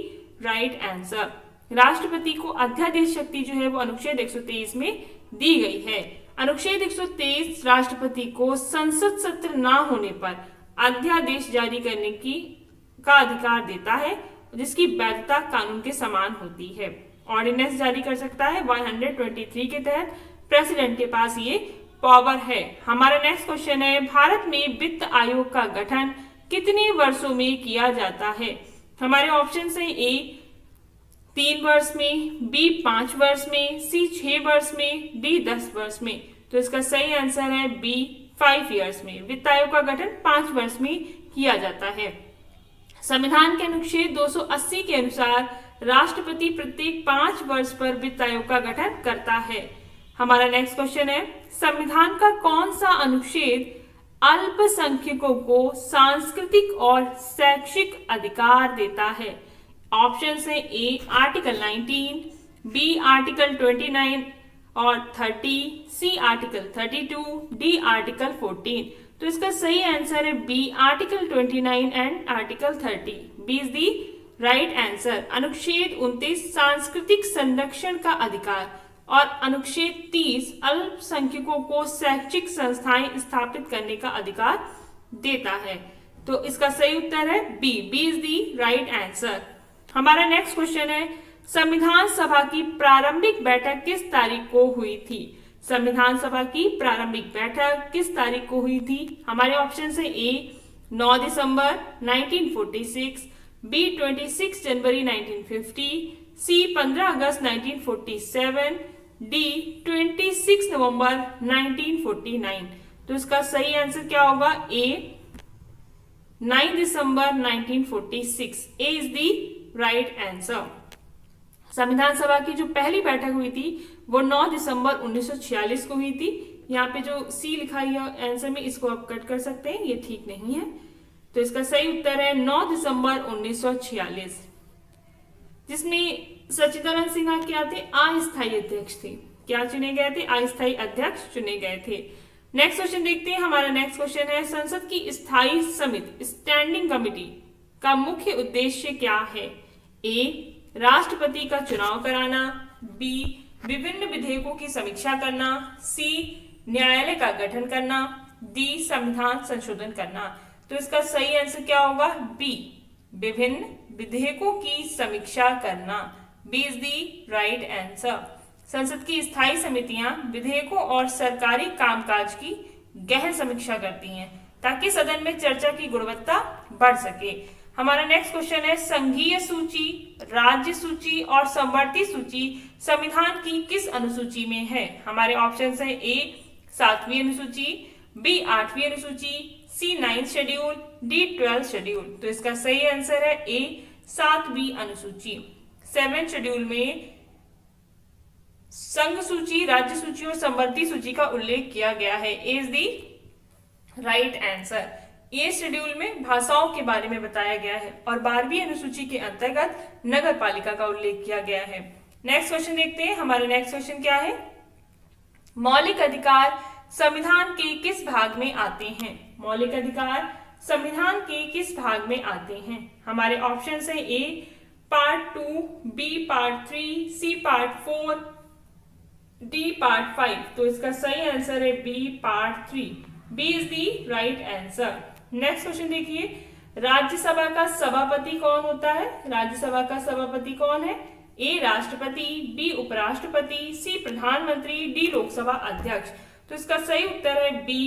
right answer. राष्ट्रपति को अध्यादेश शक्ति जो है वो अनुच्छेद 123 में दी गई है। अनुच्छेद 123 राष्ट्रपति को संसद सत्र ना होने पर अध्यादेश जारी करने का अधिकार देता है, जिसकी वैधता कानून के समान होती है। ऑर्डिनेंस जारी कर सकता है 123 के तहत। प्रेसिडेंट के पास ये पावर है। हमारा नेक्स्ट क्वेश्चन है, भारत में वित्त आयोग का गठन कितने वर्षों में किया जाता है? हमारे ऑप्शन है ए 3 वर्ष में, बी 5 वर्ष में, सी 6 वर्ष में, डी 10 वर्ष में। तो इसका सही आंसर है बी 5 ईयर्स में। वित्त आयोग का गठन 5 वर्ष में किया जाता है। संविधान के अनुच्छेद 280 के अनुसार राष्ट्रपति प्रत्येक 5 वर्ष पर वित्त आयोग का गठन करता है। हमारा नेक्स्ट क्वेश्चन है, संविधान का कौन सा अनुच्छेद अल्पसंख्यकों को सांस्कृतिक और शैक्षिक अधिकार देता है? ऑप्शन है ए आर्टिकल 19, बी आर्टिकल 29 और 30, सी आर्टिकल 32, डी आर्टिकल 14। तो इसका सही आंसर है B article 29 and article 30। B is the right answer. अनुच्छेद 29 सांस्कृतिक संरक्षण का अधिकार और अनुच्छेद 30 अल्पसंख्यकों को शैक्षिक संस्थाएं स्थापित करने का अधिकार देता है। तो इसका सही उत्तर है B. B is the right answer. हमारा नेक्स्ट क्वेश्चन है, संविधान सभा की प्रारंभिक बैठक किस तारीख को हुई थी? संविधान सभा की प्रारंभिक बैठक किस तारीख को हुई थी? हमारे ऑप्शन है ए 9 दिसंबर 1946, बी 26 जनवरी 1950, सी 15 अगस्त 1947, डी 26 नवंबर 1949। तो इसका सही आंसर क्या होगा? ए 9 दिसंबर 1946। ए इज दी राइट आंसर। संविधान सभा की जो पहली बैठक हुई थी वो 9 दिसंबर 1946 को हुई थी। यहाँ पे जो सी लिखा है आंसर में, इसको आप कट कर सकते हैं, ये ठीक नहीं है। तो इसका सही उत्तर है 9 दिसंबर 1946, जिसमें सच्चिदानंद सिन्हा क्या थे? अस्थायी अध्यक्ष थे। क्या चुने गए थे? अस्थायी अध्यक्ष चुने गए थे। नेक्स्ट क्वेश्चन देखते हैं। हमारा नेक्स्ट क्वेश्चन है, संसद की स्थायी समिति स्टैंडिंग कमेटी का मुख्य उद्देश्य क्या है? ए राष्ट्रपति का चुनाव कराना, बी विभिन्न विधेयकों की समीक्षा करना, सी न्यायालय का गठन करना, डी संविधान संशोधन करना। तो इसका सही आंसर क्या होगा? बी विभिन्न विधेयकों की समीक्षा करना। B is the right answer. संसद की स्थायी समितियां विधेयकों और सरकारी कामकाज की गहन समीक्षा करती हैं ताकि सदन में चर्चा की गुणवत्ता बढ़ सके। हमारा नेक्स्ट क्वेश्चन है, संघीय सूची, राज्य सूची और समवर्ती सूची संविधान की किस अनुसूची में है? हमारे ऑप्शन है ए 7वीं अनुसूची, बी 8वीं अनुसूची, सी 9th schedule, D 12th schedule. तो इसका सही आंसर है ए 7वीं अनुसूची। 7th शेड्यूल में संघ सूची, राज्य सूची और समवर्ती सूची का उल्लेख किया गया है। A is the right answer. A schedule में भाषाओं के बारे में बताया गया है और 12वीं अनुसूची के अंतर्गत नगर पालिका का उल्लेख किया गया है। नेक्स्ट क्वेश्चन देखते हैं। हमारा नेक्स्ट क्वेश्चन क्या है? मौलिक अधिकार संविधान के किस भाग में आते हैं? मौलिक अधिकार संविधान के किस भाग में आते हैं? हमारे ऑप्शन है A part 2, B part 3, C part 4, D part 5। तो इसका सही आंसर है B part 3। B is the right answer. Next question देखिए, राज्यसभा का सभापति कौन होता है? राज्यसभा का सभापति कौन है? ए राष्ट्रपति, बी उपराष्ट्रपति, सी प्रधानमंत्री, डी लोकसभा अध्यक्ष। तो इसका सही उत्तर है बी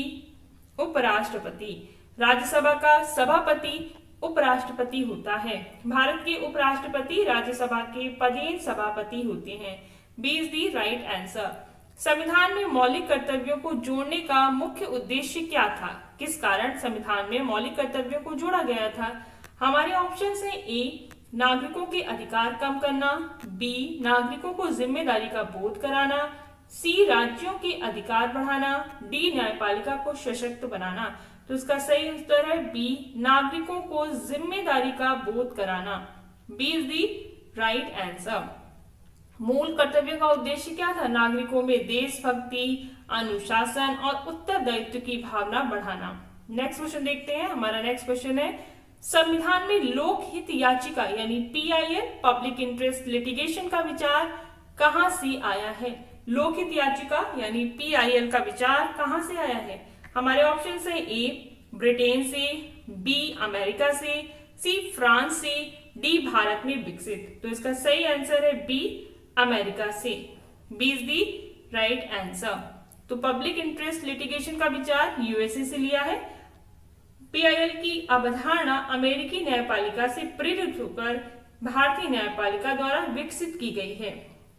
उपराष्ट्रपति। राज्यसभा का सभापति उपराष्ट्रपति होता है। भारत के उपराष्ट्रपति राज्यसभा के पदेन सभापति होते हैं। B is the right answer. संविधान में मौलिक कर्तव्यों को जोड़ने का मुख्य उद्देश्य क्या था? किस कारण संविधान में मौलिक कर्तव्यों को जोड़ा गया था? हमारे ऑप्शन है ए नागरिकों के अधिकार कम करना, बी नागरिकों को जिम्मेदारी का बोध कराना, सी राज्यों के अधिकार बढ़ाना, डी न्यायपालिका को सशक्त बनाना। तो इसका सही उत्तर है बी नागरिकों को जिम्मेदारी का बोध कराना। B is the right answer. मूल कर्तव्यों का उद्देश्य क्या था? नागरिकों में देशभक्ति, अनुशासन और उत्तरदायित्व की भावना बढ़ाना। नेक्स्ट क्वेश्चन देखते हैं। हमारा नेक्स्ट क्वेश्चन है, संविधान में लोकहित याचिका यानी पीआईएल, पब्लिक इंटरेस्ट लिटिगेशन का विचार कहां से आया है? लोकहित याचिका यानी पीआईएल का विचार कहां से आया है? हमारे ऑप्शन है ए ब्रिटेन से, बी अमेरिका से, सी फ्रांस से, डी भारत में विकसित। तो इसका सही आंसर है बी अमेरिका से। B is the right answer. तो पब्लिक इंटरेस्ट लिटिगेशन का विचार यूएसए से लिया है। पीआईएल की अवधारणा अमेरिकी न्यायपालिका से प्रेरित होकर भारतीय न्यायपालिका द्वारा विकसित की गई है,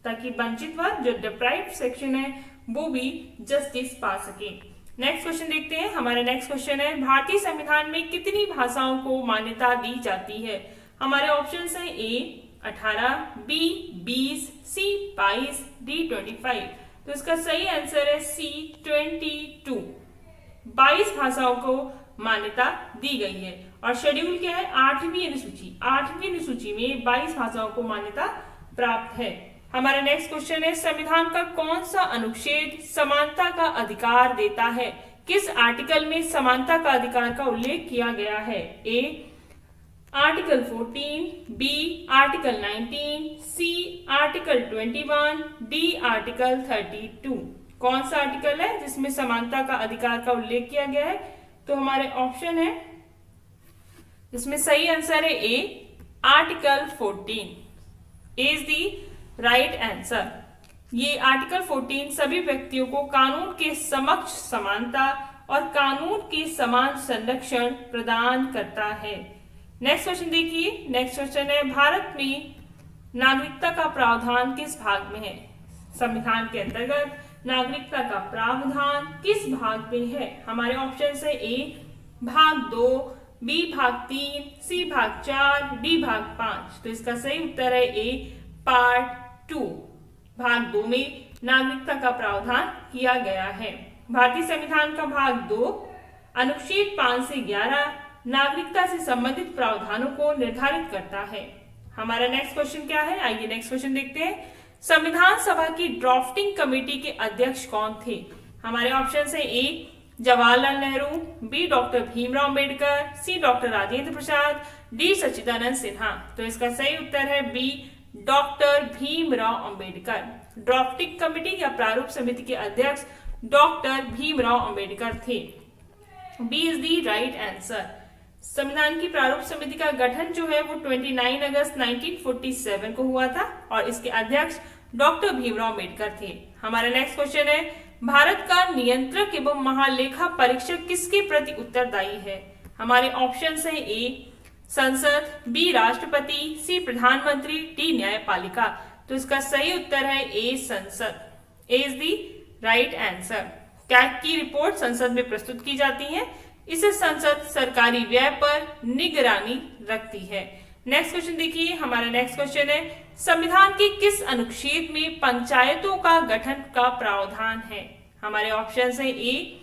ताकि वंचित वर्ग जो डिप्राइव्ड सेक्शन है वो भी जस्टिस पा सके। नेक्स्ट क्वेश्चन देखते हैं। हमारा नेक्स्ट क्वेश्चन है, भारतीय संविधान में कितनी भाषाओं को मान्यता दी जाती है? हमारे ऑप्शन है ए 18, बी 20, सी 22, डी 25। तो इसका सही आंसर है सी 22। 22 भाषाओं को मान्यता दी गई है। और शेड्यूल क्या है? 8वीं अनुसूची। 8वीं अनुसूची में 22 भाषाओं को मान्यता प्राप्त है। हमारा नेक्स्ट क्वेश्चन है, संविधान का कौन सा अनुच्छेद समानता का अधिकार देता है? किस आर्टिकल में समानता का अधिकार का उल्लेख किया गया है? A article 14, B article 19, C article 21, D article 32। कौन सा आर्टिकल है जिसमें समानता का अधिकार का उल्लेख किया गया है? तो हमारे ऑप्शन है, इसमें सही आंसर है A article 14 is the right answer. ये आर्टिकल 14 सभी व्यक्तियों को कानून के समक्ष समानता और कानून के समान संरक्षण प्रदान करता है। नेक्स्ट क्वेश्चन देखिए। नेक्स्ट क्वेश्चन है, भारत में नागरिकता का प्रावधान किस भाग में है? संविधान के अंतर्गत नागरिकता का प्रावधान किस भाग में है? हमारे ऑप्शन है ए भाग 2, बी भाग 3, सी भाग 4, डी भाग 5। तो इसका सही उत्तर है ए पार्ट 2। भाग 2 में नागरिकता का प्रावधान किया गया है। भारतीय संविधान का भाग 2 अनुच्छेद 5 से 11 नागरिकता से संबंधित प्रावधानों को निर्धारित करता है। हमारा नेक्स्ट क्वेश्चन क्या है? आइए नेक्स्ट क्वेश्चन देखते हैं। संविधान सभा की ड्राफ्टिंग कमेटी के अध्यक्ष कौन थे? हमारे ऑप्शन है A Jawaharlal Nehru, B doctor Bhimrao Ambedkar, C doctor Rajendra Prasad, D Sachchidanand Sinha. तो इसका सही उत्तर है B doctor Bhimrao Ambedkar. Drafting committee या प्रारूप समिति के अध्यक्ष डॉक्टर भीमराव अंबेडकर थे। B is the right answer. संविधान की प्रारूप समिति का गठन जो है वो 29 अगस्त 1947 को हुआ था और इसके अध्यक्ष डॉक्टर भीमराव अंबेडकर थे। हमारा नेक्स्ट क्वेश्चन है, भारत का नियंत्रक एवं महालेखा परीक्षक किसके प्रति उत्तरदायी है? हमारे ऑप्शन है ए संसद, बी राष्ट्रपति, सी प्रधानमंत्री, डी न्यायपालिका। तो इसका सही उत्तर है ए संसद। A is the right answer. CAG की रिपोर्ट संसद में प्रस्तुत की जाती है। इसे संसद सरकारी व्यय पर निगरानी रखती है। नेक्स्ट क्वेश्चन देखिए। हमारा नेक्स्ट क्वेश्चन है, संविधान के किस अनुच्छेद में पंचायतों का गठन का प्रावधान है? हमारे ऑप्शन है A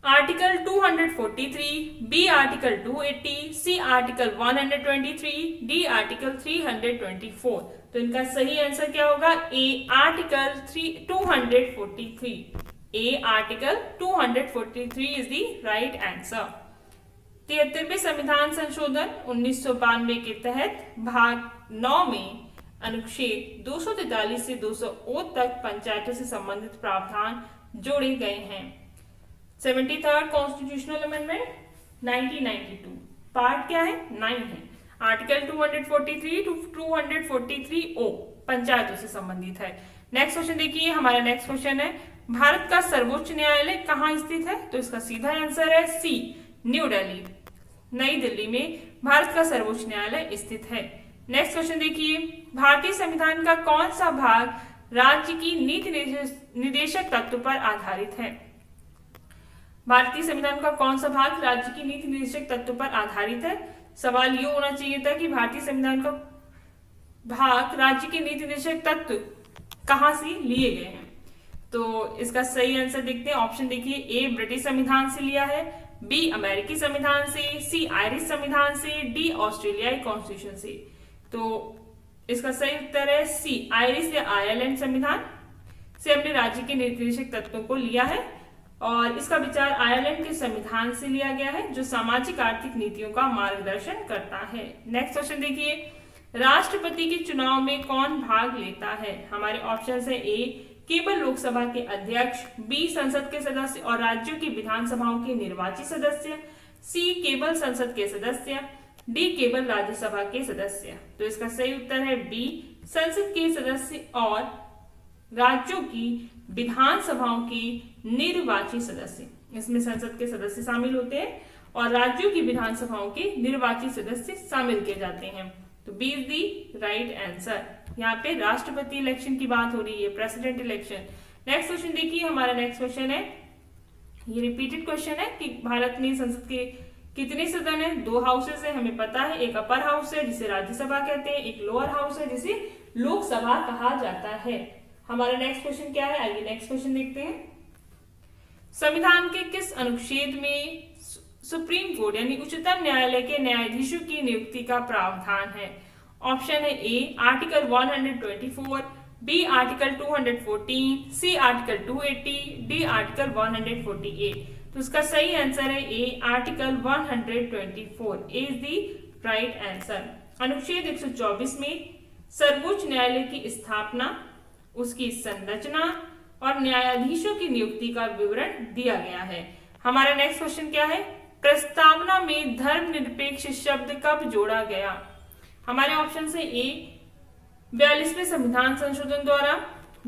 article 243, B article 280, C article 123, D article 324। तो इनका सही आंसर क्या होगा? A article 243। A article 243 is the right answer. 73वें संविधान संशोधन 1992 के तहत भाग 9 में अनुच्छेद 243 से 200 तक पंचायतों से संबंधित प्रावधान जोड़े गए हैं। 73rd कॉन्स्टिट्यूशनल अमेंडमेंट 1992 पार्ट क्या है? 9 है। आर्टिकल 243 टू 243O पंचायतों से संबंधित है। नेक्स्ट क्वेश्चन देखिए। हमारा नेक्स्ट क्वेश्चन है, भारत का सर्वोच्च न्यायालय कहाँ स्थित है? तो इसका सीधा आंसर है सी न्यू दिल्ली। नई दिल्ली में भारत का सर्वोच्च न्यायालय स्थित है। नेक्स्ट क्वेश्चन देखिए, भारतीय संविधान का कौन सा भाग राज्य की नीति निर्देशक तत्व पर आधारित है? भारतीय संविधान का कौन सा भाग राज्य की नीति निर्देशक तत्व पर आधारित है? सवाल ये होना चाहिए था कि भारतीय संविधान का भाग राज्य के नीति निर्देशक तत्व कहां से लिए गए हैं। तो इसका सही आंसर देखते हैं। ऑप्शन देखिए, ए ब्रिटिश संविधान से लिया है, बी अमेरिकी संविधान से, सी आयरिश संविधान से, डी ऑस्ट्रेलियाई कॉन्स्टिट्यूशन से। तो इसका सही उत्तर है सी, आयरिश या आयरलैंड संविधान से अपने राज्य के निर्देशक तत्वों को लिया है और इसका विचार आयरलैंड के संविधान से लिया गया है जो सामाजिक आर्थिक नीतियों का मार्गदर्शन करता है। नेक्स्ट क्वेश्चन देखिए, राष्ट्रपति के चुनाव में कौन भाग लेता है? हमारे ऑप्शन है ए केवल लोकसभा के अध्यक्ष, बी संसद के सदस्य और राज्यों की विधानसभाओं के निर्वाचित सदस्य, सी केवल संसद के सदस्य, डी केवल राज्यसभा के सदस्य। तो इसका सही उत्तर है बी संसद के सदस्य और राज्यों की विधानसभाओं की निर्वाचित सदस्य। इसमें संसद के सदस्य शामिल होते हैं और राज्यों की विधानसभाओं के निर्वाचित सदस्य शामिल किए जाते हैं। तो B is the right answer. यहाँ पे राष्ट्रपति इलेक्शन की बात हो रही है, प्रेसिडेंट इलेक्शन। नेक्स्ट क्वेश्चन देखिए, हमारा नेक्स्ट क्वेश्चन है, ये रिपीटेड क्वेश्चन है कि भारत में संसद के कितने सदन है? 2 हाउसेस है, हमें पता है। एक अपर हाउस है जिसे राज्यसभा कहते हैं, एक लोअर हाउस है जिसे लोकसभा कहा जाता है। हमारा नेक्स्ट क्वेश्चन क्या है? आइए नेक्स्ट क्वेश्चन देखते हैं। संविधान के किस अनुच्छेद में सुप्रीम कोर्ट यानी उच्चतम न्यायालय के न्यायाधीशों की नियुक्ति का प्रावधान है? ऑप्शन है A article 124, B article 214, C article 280, D article 148। तो इसका सही आंसर है A article 124 is the right answer. अनुच्छेद 124 में सर्वोच्च न्यायालय की स्थापना, उसकी संरचना और न्यायाधीशों की नियुक्ति का विवरण दिया गया है। हमारा नेक्स्ट क्वेश्चन क्या है? प्रस्तावना में धर्मनिरपेक्ष शब्द कब जोड़ा गया? हमारे ऑप्शन है ए 42वें संविधान संशोधन द्वारा,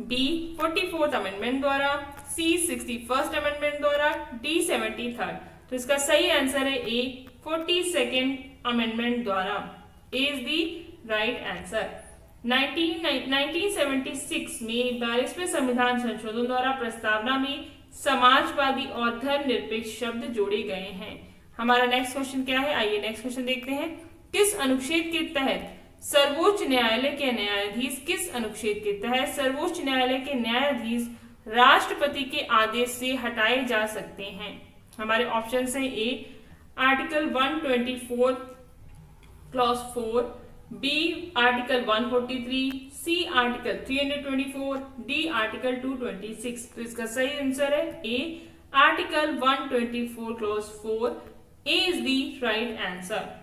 बी 44th अमेंडमेंट द्वारा, सी 61st अमेंडमेंट द्वारा, डी 73rd। तो इसका सही आंसर है ए 42nd अमेंडमेंट द्वारा इज दी राइट आंसर। 1976 में 42वें संविधान संशोधन द्वारा प्रस्तावना में समाजवादी और धर्मनिरपेक्ष शब्द जोड़े गए हैं। हमारा नेक्स्ट क्वेश्चन क्या है? आइए नेक्स्ट क्वेश्चन देखते हैं। किस अनुच्छेद के तहत सर्वोच्च न्यायालय के न्यायाधीश किस अनुच्छेद के तहत सर्वोच्च न्यायालय के न्यायाधीश राष्ट्रपति के आदेश से हटाए जा सकते हैं? हमारे ऑप्शन है A article 124 clause 4, B article 143, C article 324, D article 226। तो इसका सही आंसर है A article 124 clause 4 is the right answer.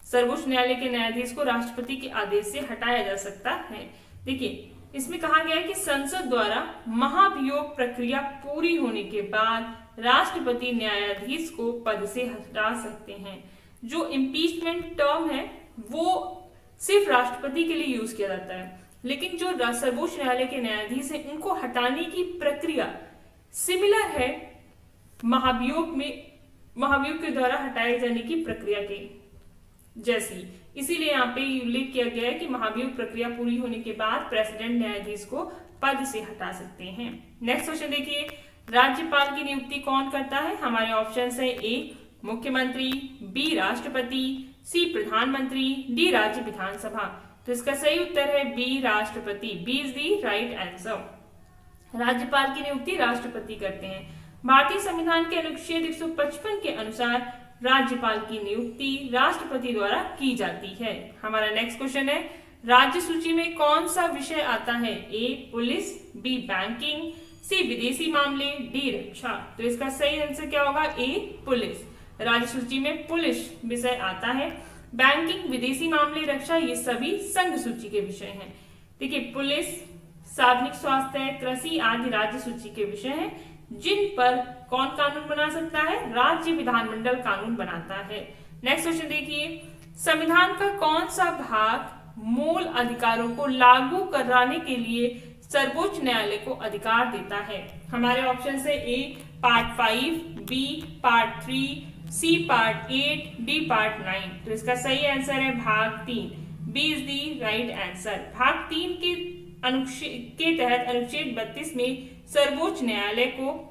सर्वोच्च न्यायालय के न्यायाधीश को राष्ट्रपति के आदेश से हटाया जा सकता है। देखिए इसमें कहा गया है कि संसद द्वारा महाभियोग प्रक्रिया पूरी होने के बाद राष्ट्रपति न्यायाधीश को पद से हटा सकते हैं। जो इम्पीचमेंट टर्म है वो सिर्फ राष्ट्रपति के लिए यूज किया जाता है, लेकिन जो सर्वोच्च न्यायालय के न्यायाधीश हैं उनको हटाने की प्रक्रिया सिमिलर है महाभियोग के द्वारा हटाए जाने की प्रक्रिया के जैसी। इसीलिए यहाँ पे उल्लेख किया गया है कि महाभियोग प्रक्रिया पूरी होने के बाद प्रेसिडेंट न्यायाधीश को पद से हटा सकते हैं। नेक्स्ट क्वेश्चन देखिए, राज्यपाल की नियुक्ति कौन करता है? हमारे ऑप्शन है ए मुख्यमंत्री, बी राष्ट्रपति, सी प्रधानमंत्री, डी राज्य विधानसभा। तो इसका सही उत्तर है बी राष्ट्रपति, B is the right answer. राज्यपाल की नियुक्ति राष्ट्रपति करते हैं। भारतीय संविधान के अनुच्छेद 155 के अनुसार राज्यपाल की नियुक्ति राष्ट्रपति द्वारा की जाती है। हमारा नेक्स्ट क्वेश्चन है, राज्य सूची में कौन सा विषय आता है? ए पुलिस, बी बैंकिंग, सी विदेशी मामले, डी रक्षा। तो इसका सही आंसर क्या होगा? ए पुलिस। राज्य सूची में पुलिस विषय आता है। बैंकिंग, विदेशी मामले, रक्षा ये सभी संघ सूची के विषय हैं। देखिए पुलिस, सार्वजनिक स्वास्थ्य, कृषि आदि राज्य सूची के विषय हैं जिन पर कौन कानून बना सकता है? राज्य विधानमंडल कानून बनाता है। नेक्स्ट क्वेश्चन देखिए, संविधान का कौन सा भाग मूल अधिकारों को लागू कराने के लिए सर्वोच्च न्यायालय को अधिकार देता है? हमारे ऑप्शन है A part 5, B part 3, C part 8, D part 9। तो इसका सही आंसर है भाग 3, B is the right answer. भाग 3 के तहत अनुच्छेद 32 में सर्वोच्च न्यायालय को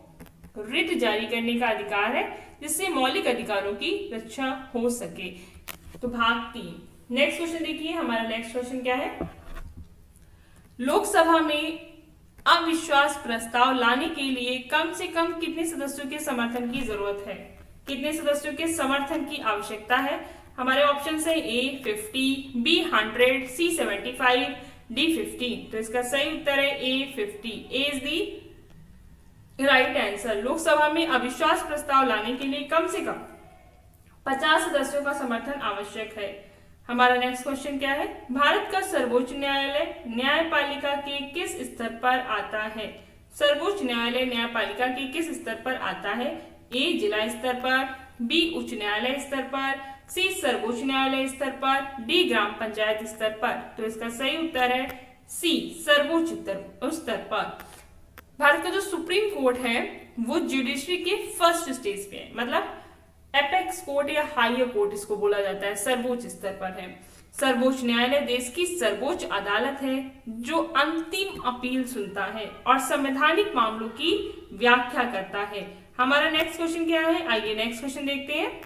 रिट जारी करने का अधिकार है जिससे मौलिक अधिकारों की रक्षा हो सके। तो भाग 3। नेक्स्ट क्वेश्चन देखिए, हमारा नेक्स्ट क्वेश्चन क्या है? लोकसभा में अविश्वास प्रस्ताव लाने के लिए कम से कम कितने सदस्यों के समर्थन की जरूरत है? कितने सदस्यों के समर्थन की आवश्यकता है? हमारे ऑप्शन है ए 50, बी 100, सी 75, डी 15। तो इसका सही उत्तर है A 50। A is the right answer. Lok Sabha में अविश्वास प्रस्ताव लाने के लिए कम से कम 50 सदस्यों का समर्थन आवश्यक है। हमारा नेक्स्ट क्वेश्चन क्या है? भारत का सर्वोच्च न्यायालय न्यायपालिका के किस स्तर पर आता है? सर्वोच्च न्यायालय न्यायपालिका के किस स्तर पर आता है? ए जिला स्तर पर, बी उच्च न्यायालय स्तर पर, सी सर्वोच्च न्यायालय स्तर पर, डी ग्राम पंचायत स्तर पर। तो इसका सही उत्तर है सी सर्वोच्च स्तर पर। भारत का जो सुप्रीम कोर्ट है वो जुडिशरी के फर्स्ट स्टेज पे है, मतलब एपेक्स कोर्ट या हायर कोर्ट इसको बोला जाता है, सर्वोच्च स्तर पर है। सर्वोच्च न्यायालय देश की सर्वोच्च अदालत है जो अंतिम अपील सुनता है और संवैधानिक मामलों की व्याख्या करता है। हमारा नेक्स्ट क्वेश्चन क्या है? आइए नेक्स्ट क्वेश्चन देखते हैं।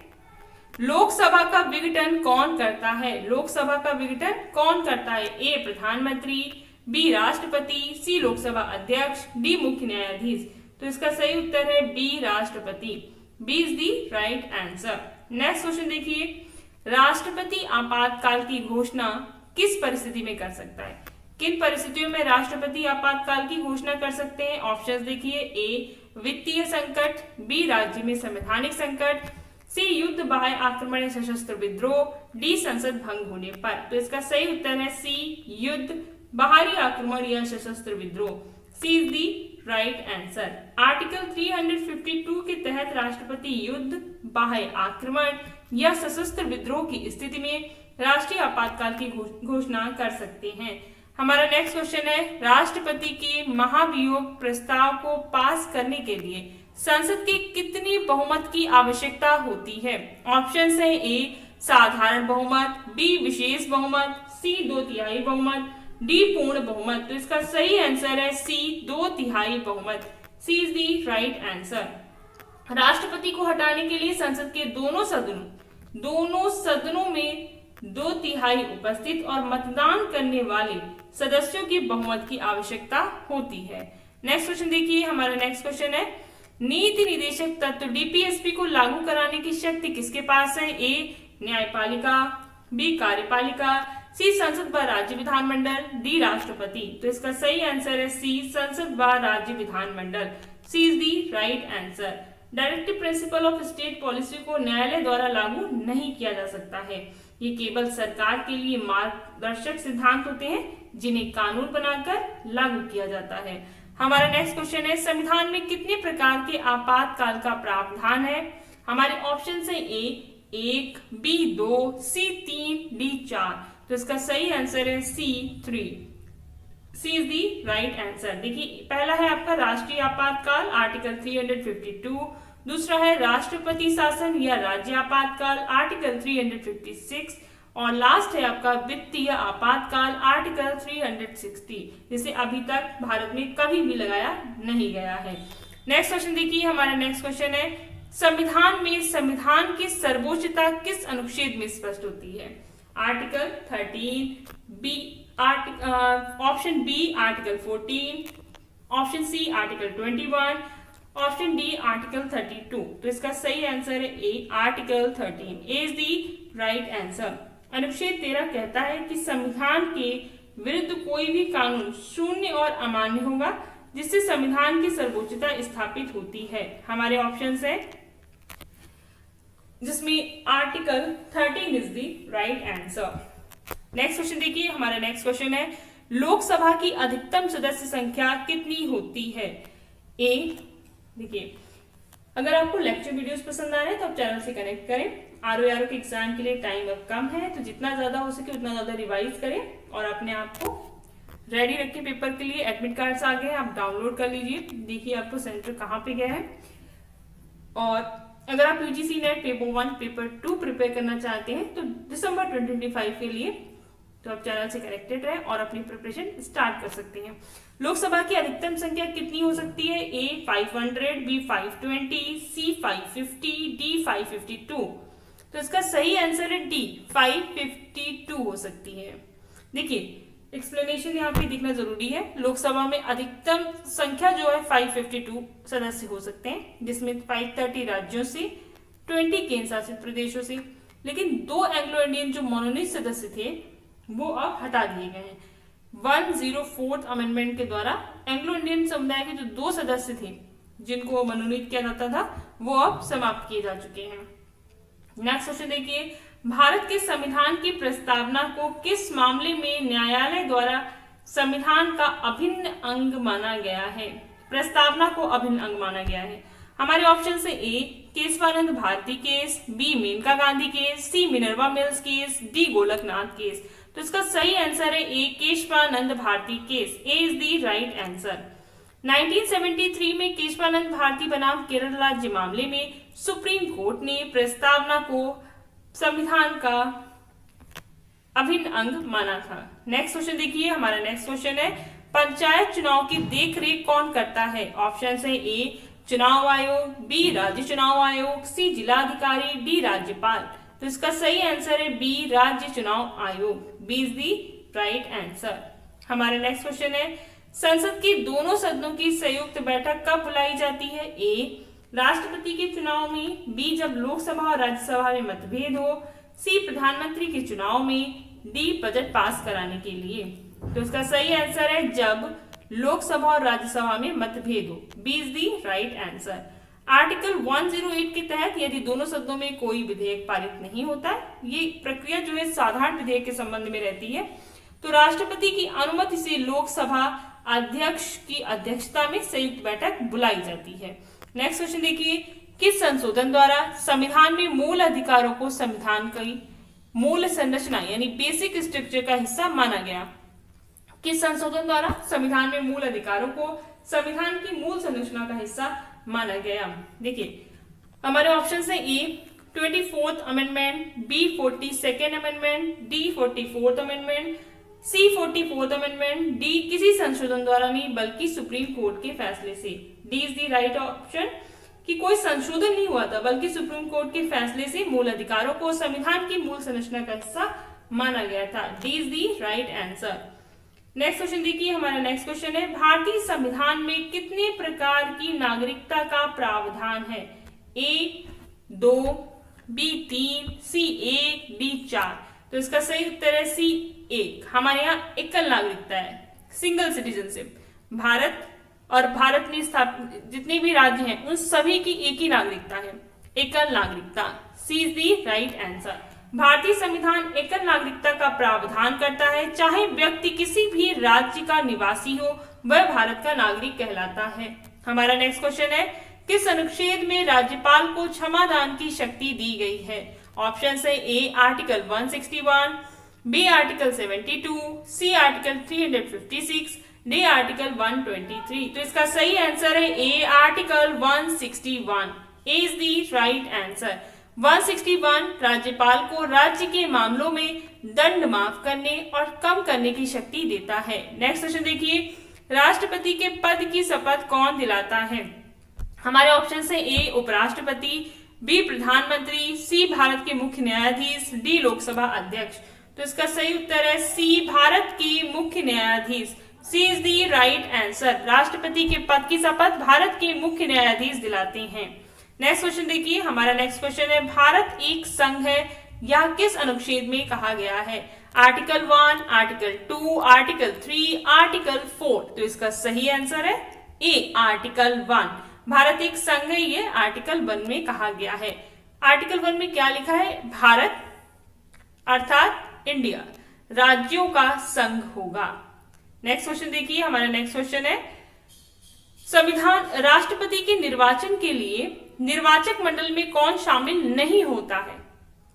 लोकसभा का विघटन कौन करता है? लोकसभा का विघटन कौन करता है? ए प्रधानमंत्री, बी राष्ट्रपति, सी लोकसभा अध्यक्ष, डी मुख्य न्यायाधीश। तो इसका सही उत्तर है बी राष्ट्रपति। B is the right answer. Next question देखिए, राष्ट्रपति आपातकाल की घोषणा किस परिस्थिति में कर सकता है? किन परिस्थितियों में राष्ट्रपति आपातकाल की घोषणा कर सकते हैं? ऑप्शंस देखिए, ए वित्तीय संकट, बी राज्य में संवैधानिक संकट, सी युद्ध, बाह्य आक्रमण या सशस्त्र विद्रोह, डी संसद भंग होने पर। तो इसका सही उत्तर है सी युद्ध, बाहरी आक्रमण या सशस्त्र विद्रोह। C is the right answer. Article 352 के तहत राष्ट्रपति युद्ध, बाह्य आक्रमण या सशस्त्र विद्रोह की स्थिति में राष्ट्रीय आपातकाल की घोषणा कर सकते हैं। हमारा नेक्स्ट क्वेश्चन है, राष्ट्रपति के महाभियोग प्रस्ताव को पास करने के लिए संसद की कितनी बहुमत की आवश्यकता होती है? ऑप्शंस है, ए साधारण बहुमत, बी विशेष बहुमत, सी 2/3 बहुमत, डी पूर्ण बहुमत। तो इसका सही आंसर है सी 2/3 बहुमत। सी इज दी राइट आंसर। राष्ट्रपति को हटाने के लिए संसद के दोनों सदनों में 2/3 उपस्थित और मतदान करने वाले सदस्यों की बहुमत की आवश्यकता होती है। नेक्स्ट क्वेश्चन देखिए, हमारा नेक्स्ट क्वेश्चन है, नीति निदेशक तत्व डीपीएसपी को लागू कराने की शक्ति किसके पास है? ए न्यायपालिका, बी कार्यपालिका, सी संसद व राज्य विधानमंडल, डी राष्ट्रपति। तो इसका सही आंसर है सी संसद व राज्य विधानमंडल। C is the right answer. Directive principle of state policy को न्यायालय द्वारा लागू नहीं किया जा सकता है। ये केवल सरकार के लिए मार्गदर्शक सिद्धांत होते हैं जिन्हें कानून बनाकर लागू किया जाता है। हमारा नेक्स्ट क्वेश्चन है, संविधान में कितने प्रकार के आपातकाल का प्रावधान है? हमारे ऑप्शन है, ए 1, बी 2, सी 3, डी 4। तो इसका सही आंसर है सी 3। सी इज दी राइट आंसर। देखिए, पहला है आपका राष्ट्रीय आपातकाल आर्टिकल 352, दूसरा है राष्ट्रपति शासन या राज्य आपातकाल आर्टिकल 356 और लास्ट है आपका वित्तीय आपातकाल आर्टिकल 360, जिसे अभी तक भारत में कभी भी लगाया नहीं गया है। नेक्स्ट क्वेश्चन देखिए, हमारा नेक्स्ट क्वेश्चन है, संविधान में संविधान की सर्वोच्चता किस अनुच्छेद में स्पष्ट होती है? Article 13, B option B article 14, option C article 21, option D article 32। तो इसका सही आंसर है A article 13। A is the right answer. अनुच्छेद 13 कहता है कि संविधान के विरुद्ध कोई भी कानून शून्य और अमान्य होगा जिससे संविधान की सर्वोच्चता स्थापित होती है। हमारे ऑप्शंस है जिसमें article 13 is the right answer. Next question देखिए, हमारा नेक्स्ट क्वेश्चन है, लोकसभा की अधिकतम सदस्य संख्या कितनी होती है? ए देखिए, अगर आपको लेक्चर वीडियोस पसंद आ रहे हैं तो आप चैनल से कनेक्ट करें। आरओ के एग्जाम के लिए टाइम अब कम है तो जितना ज्यादा हो सके उतना ज्यादा रिवाइज करें और अपने आप को रेडी रखें पेपर के लिए। एडमिट कार्ड्स आ गए हैं, आप डाउनलोड कर लीजिए। देखिए आपको सेंटर कहाँ पे गया है। और अगर आप UGC net paper 1 paper 2 prepare करना चाहते हैं तो दिसंबर 2025 के लिए तो आप चैनल से कनेक्टेड रहें और अपनी प्रिपरेशन स्टार्ट कर सकते हैं। लोकसभा की अधिकतम संख्या कितनी हो सकती है? ए 500, बी 520, सी 550, डी 552। तो इसका सही आंसर है डी 552 हो सकती है। देखिए, एक्सप्लेनेशन यहाँ पे दिखना जरूरी है। लोकसभा में अधिकतम संख्या जो है 552 सदस्य हो सकते हैं, जिसमें 530 राज्यों से, 20 केंद्र शासित प्रदेशों से, लेकिन 2 एंग्लो इंडियन जो मनोनीत सदस्य थे वो अब हटा दिए गए हैं। 104th अमेंडमेंट के द्वारा एंग्लो इंडियन समुदाय के जो 2 सदस्य थे जिनको मनोनीत किया जाता था वो अब समाप्त किए जा चुके हैं। नेक्स्ट क्वेश्चन देखिए, भारत के संविधान की प्रस्तावना को किस मामले में न्यायालय द्वारा संविधान का अभिन्न अंग माना गया है? प्रस्तावना को अभिन्न अंग माना गया है। हमारे ऑप्शन से A Keshavananda Bharati case, B Maneka Gandhi case, C Minerva Mills case, D Golaknath case. तो इसका सही आंसर है A Keshavananda Bharati case. A is the right answer. 1973 में केशवानंद भारती बनाम केरल राज्य मामले में सुप्रीम कोर्ट ने प्रस्तावना को संविधान का अभिन्न अंग माना था। नेक्स्ट क्वेश्चन देखिए, हमारा नेक्स्ट क्वेश्चन है पंचायत चुनाव की देखरेख कौन करता है? ऑप्शन है ए चुनाव आयोग, बी राज्य चुनाव आयोग, सी जिलाधिकारी, डी राज्यपाल। तो इसका सही आंसर है बी राज्य चुनाव आयोग। B is the right answer. हमारा नेक्स्ट क्वेश्चन है संसद के दोनों सदनों की संयुक्त बैठक कब बुलाई जाती है? ए राष्ट्रपति के चुनाव में, बी जब लोकसभा और राज्यसभा में मतभेद हो, सी प्रधानमंत्री के चुनाव में, डी बजट पास कराने के लिए। तो इसका सही आंसर है जब लोकसभा और राज्यसभा में मतभेद हो। B is the right answer. Article 108 के तहत यदि दोनों सदनों में कोई विधेयक पारित नहीं होता, ये प्रक्रिया जो है साधारण विधेयक के संबंध में रहती है, तो राष्ट्रपति की अनुमति से लोकसभा अध्यक्ष की अध्यक्षता में संयुक्त बैठक बुलाई जाती है। नेक्स्ट क्वेश्चन देखिए, किस संशोधन द्वारा संविधान में मूल अधिकारों को संविधान की मूल संरचना यानी बेसिक स्ट्रक्चर का हिस्सा माना गया? किस संशोधन द्वारा संविधान में मूल अधिकारों को संविधान की मूल संरचना का हिस्सा माना गया? देखिए हमारे ऑप्शन है A 24th amendment, B 42nd amendment, D 44th amendment, C 44th amendment, D किसी संशोधन द्वारा नहीं बल्कि सुप्रीम कोर्ट के फैसले से। D is the right option कि कोई संशोधन नहीं हुआ था बल्कि सुप्रीम कोर्ट के फैसले से मूल अधिकारों को संविधान की मूल संरचना का हिस्सा माना गया था। D is the right answer. Next question देखिए, हमारा नेक्स्ट क्वेश्चन है भारतीय संविधान में कितने प्रकार की नागरिकता का प्रावधान है? ए 2, बी 3, सी 1, डी 4। तो इसका सही उत्तर है सी 1। हमारे यहाँ एकल नागरिकता है, सिंगल सिटीजनशिप। भारत और भारत में स्थापित जितने भी राज्य हैं उन सभी की एक ही नागरिकता है, एकल नागरिकता। सी इज दी राइट आंसर। भारतीय संविधान एकल नागरिकता का प्रावधान करता है, चाहे व्यक्ति किसी भी राज्य का निवासी हो वह भारत का नागरिक कहलाता है। हमारा नेक्स्ट क्वेश्चन है किस अनुच्छेद में राज्यपाल को क्षमादान की शक्ति दी गई है? ऑप्शन है A article 161, B article 72, C article 356, D article 123। तो इसका सही आंसर है A article 161। A is the right answer. 161 राज्यपाल को राज्य के मामलों में दंड माफ करने और कम करने की शक्ति देता है। नेक्स्ट क्वेश्चन देखिए, राष्ट्रपति के पद की शपथ कौन दिलाता है? हमारे ऑप्शन है ए उपराष्ट्रपति, बी प्रधानमंत्री, सी भारत के मुख्य न्यायाधीश, डी लोकसभा अध्यक्ष। तो इसका सही उत्तर है सी भारत की मुख्य न्यायाधीश। सी इज द राइट आंसर। राष्ट्रपति के पद की शपथ भारत के मुख्य न्यायाधीश दिलाते हैं। नेक्स्ट क्वेश्चन देखिए, हमारा नेक्स्ट क्वेश्चन है भारत एक संघ है यह किस अनुच्छेद में कहा गया है? Article 1, article 2, article 3, article 4। तो इसका सही आंसर है ए आर्टिकल 1। भारत एक संघ है ये आर्टिकल 1 में कहा गया है। आर्टिकल 1 में क्या लिखा है? भारत अर्थात इंडिया राज्यों का संघ होगा। नेक्स्ट क्वेश्चन देखिए, हमारा नेक्स्ट क्वेश्चन है संविधान राष्ट्रपति के निर्वाचन के लिए निर्वाचक मंडल में कौन शामिल नहीं होता है?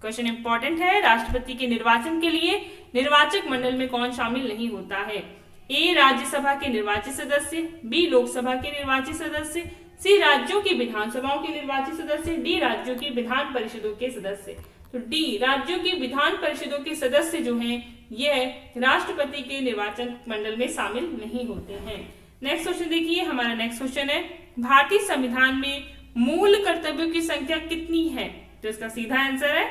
क्वेश्चन इंपॉर्टेंट है। राष्ट्रपति के निर्वाचन के लिए निर्वाचक मंडल में कौन शामिल नहीं होता है? ए राज्यसभा के निर्वाचित सदस्य, बी लोकसभा के निर्वाचित सदस्य, सी राज्यों की विधानसभाओं के निर्वाचित सदस्य, डी राज्यों की विधान परिषदों के सदस्य। तो डी राज्यों की विधान परिषदों के सदस्य जो हैं यह राष्ट्रपति के निर्वाचन मंडल में शामिल नहीं होते हैं। नेक्स्ट क्वेश्चन देखिए, हमारा नेक्स्ट क्वेश्चन है भारतीय संविधान में मूल कर्तव्यों की संख्या कितनी है? तो इसका सीधा आंसर है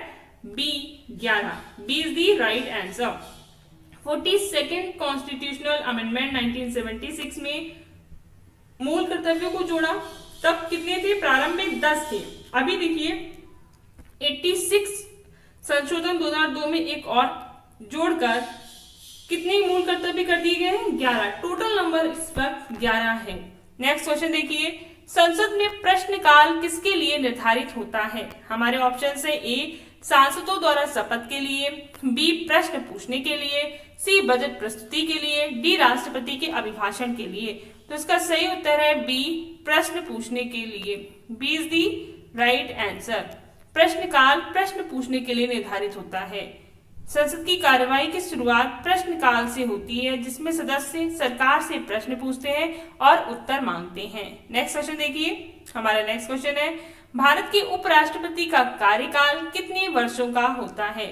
B 11। B is the right answer. 42nd constitutional amendment 1976 में मूल कर्तव्यों को जोड़ा तब कितने थे? प्रारंभ में 10 थे। अभी देखिए 86 संशोधन 2002 में एक और जोड़कर कितने मूल कर्तव्य कर दिए गए हैं? 11। टोटल नंबर इस वक्त 11 है। नेक्स्ट क्वेश्चन देखिए, संसद में प्रश्नकाल किसके लिए निर्धारित होता है? हमारे ऑप्शन है ए सांसदों द्वारा शपथ के लिए, बी प्रश्न पूछने के लिए, सी बजट प्रस्तुति के लिए, डी राष्ट्रपति के अभिभाषण के लिए। तो इसका सही उत्तर है बी प्रश्न पूछने के लिए। B is the right answer. प्रश्नकाल प्रश्न पूछने के लिए निर्धारित होता है। संसद की कार्यवाही की शुरुआत प्रश्नकाल से होती है, जिसमें सदस्य सरकार से प्रश्न पूछते हैं और उत्तर मांगते हैं। नेक्स्ट क्वेश्चन देखिए, हमारा नेक्स्ट क्वेश्चन है, भारत के उपराष्ट्रपति का कार्यकाल कितने वर्षों का होता है?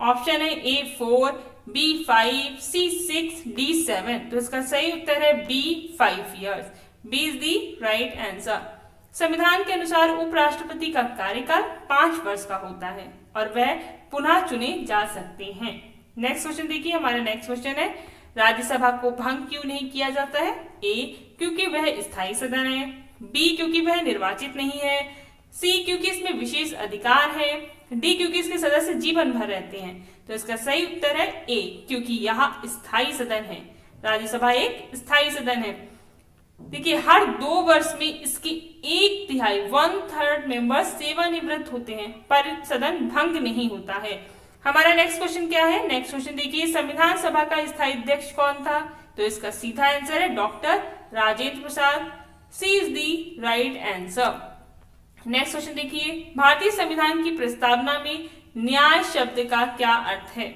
ऑप्शन है ए 4, बी 5, सी 6, डी 7। तो इसका सही उत्तर है B 5 years. B is the right answer. संविधान के अनुसार उपराष्ट्रपति का कार्यकाल 5 वर्ष का होता है और वह पुनः चुने जा सकते हैं। नेक्स्ट क्वेश्चन देखिए, हमारा नेक्स्ट क्वेश्चन है, राज्यसभा को भंग क्यों नहीं किया जाता है? ए क्योंकि वह स्थायी सदन है, बी क्योंकि वह निर्वाचित नहीं है, सी क्योंकि इसमें विशेष अधिकार है, डी क्योंकि इसके सदस्य जीवन भर रहते हैं। तो इसका सही उत्तर है ए क्योंकि यहाँ स्थायी सदन है। राज्यसभा एक स्थायी सदन है। देखिए, हर 2 वर्ष में इसकी 1/3 1/3 मेंबर सेवानिवृत्त होते हैं, पर सदन भंग नहीं होता है। हमारा नेक्स्ट क्वेश्चन क्या है? नेक्स्ट क्वेश्चन देखिए, संविधान सभा का स्थायी अध्यक्ष कौन था? तो इसका सीधा आंसर है doctor Rajendra Prasad. C is the right answer. Next question देखिए, भारतीय संविधान की प्रस्तावना में न्याय शब्द का क्या अर्थ है?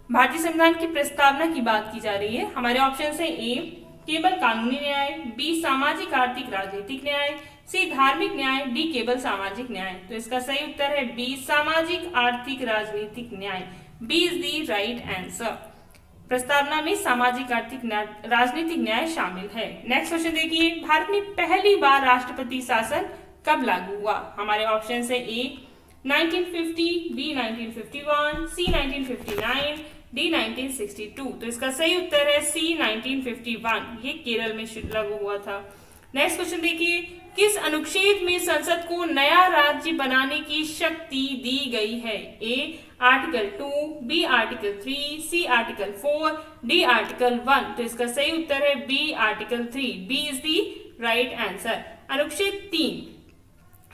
भारतीय संविधान की प्रस्तावना की बात की जा रही है। हमारे ऑप्शन है ए केवल कानूनी न्याय, बी सामाजिक आर्थिक राजनीतिक न्याय, सी धार्मिक न्याय, डी केवल सामाजिक न्याय। तो इसका सही उत्तर है बी सामाजिक आर्थिक राजनीतिक न्याय। B is the right answer. प्रस्तावना में सामाजिक आर्थिक राजनीतिक न्याय शामिल है। नेक्स्ट क्वेश्चन देखिए, भारत में पहली बार राष्ट्रपति शासन कब लागू हुआ? हमारे ऑप्शन है ए 1950, बी 1951, सी 1959, डी 1962। तो इसका सही उत्तर है सी 1951। ये केरल में लागू हुआ था। नेक्स्ट क्वेश्चन देखिए, किस अनुच्छेद में संसद को नया राज्य बनाने की शक्ति दी गई है? A article 2, B article 3, C article 4, D article 1। तो इसका सही उत्तर है B article 3। B is the right answer. अनुच्छेद 3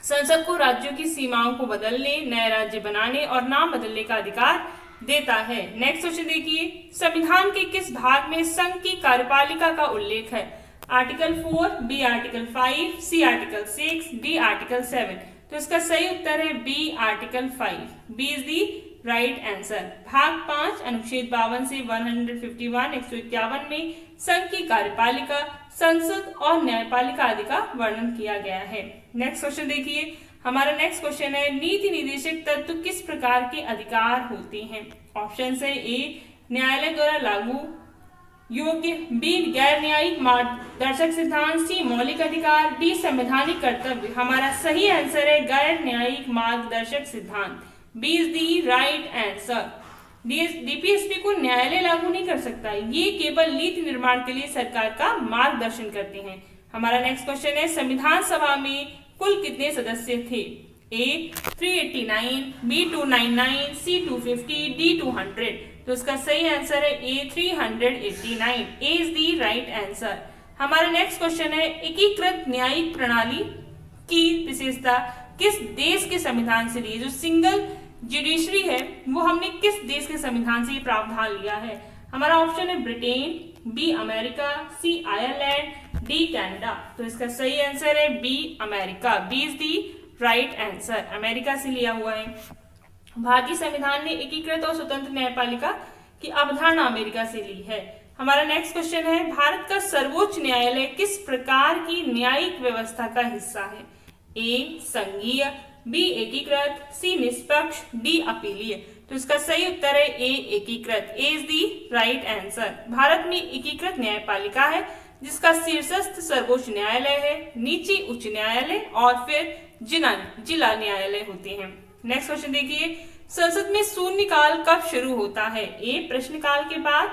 संसद को राज्यों की सीमाओं को बदलने, नए राज्य बनाने और नाम बदलने का अधिकार देता है। नेक्स्ट क्वेश्चन देखिए, संविधान के किस भाग में संघ की कार्यपालिका का उल्लेख है? Article 4, B article 5, C article 6, D article 7। तो इसका सही उत्तर है B article 5। B is the right answer. भाग 5 अनुच्छेद 52 से 151 में संघ की कार्यपालिका, संसद और न्यायपालिका आदि का वर्णन किया गया है। नेक्स्ट क्वेश्चन देखिए, हमारा नेक्स्ट क्वेश्चन है, नीति निर्देशक तत्व किस प्रकार के अधिकार होते हैं? ऑप्शन है ए न्यायालय द्वारा लागू योग्य, बी गैर न्यायिक मार्गदर्शक सिद्धांत, सी मौलिक अधिकार, डी संवैधानिक कर्तव्य। हमारा सही आंसर है गैर न्यायिक मार्गदर्शक सिद्धांत। B is the right answer. DPSP को न्यायालय लागू नहीं कर सकता, ये केवल नीति निर्माण के लिए सरकार का मार्गदर्शन करते हैं। हमारा नेक्स्ट क्वेश्चन है, संविधान सभा में कुल कितने सदस्य थे? ए 389, बी 299, सी 250, डी 200। तो इसका सही आंसर है ए 389। ए इज दी राइट आंसर। हमारा नेक्स्ट क्वेश्चन है, एकीकृत न्यायिक प्रणाली की विशेषता किस देश के संविधान से ली? जो सिंगल जुडिशरी है वो हमने किस देश के संविधान से ये प्रावधान लिया है? हमारा ऑप्शन है Britain, B America, C Ireland, D Canada. तो इसका सही आंसर है B America. B is the right answer. America से लिया हुआ है। भारतीय संविधान ने एकीकृत और स्वतंत्र न्यायपालिका की अवधारणा अमेरिका से ली है। हमारा नेक्स्ट क्वेश्चन है, भारत का सर्वोच्च न्यायालय किस प्रकार की न्यायिक व्यवस्था का हिस्सा है? ए संघीय, बी एकीकृत, सी निष्पक्ष, डी अपीलीय। तो इसका सही उत्तर है ए एकीकृत। A is the right answer. Bharat में एकीकृत न्यायपालिका है जिसका शीर्षस्थ सर्वोच्च न्यायालय है, नीचे उच्च न्यायालय और फिर जिला न्यायालय होते हैं। नेक्स्ट क्वेश्चन देखिए, संसद में शून्यकाल कब शुरू होता है? ए प्रश्नकाल के बाद,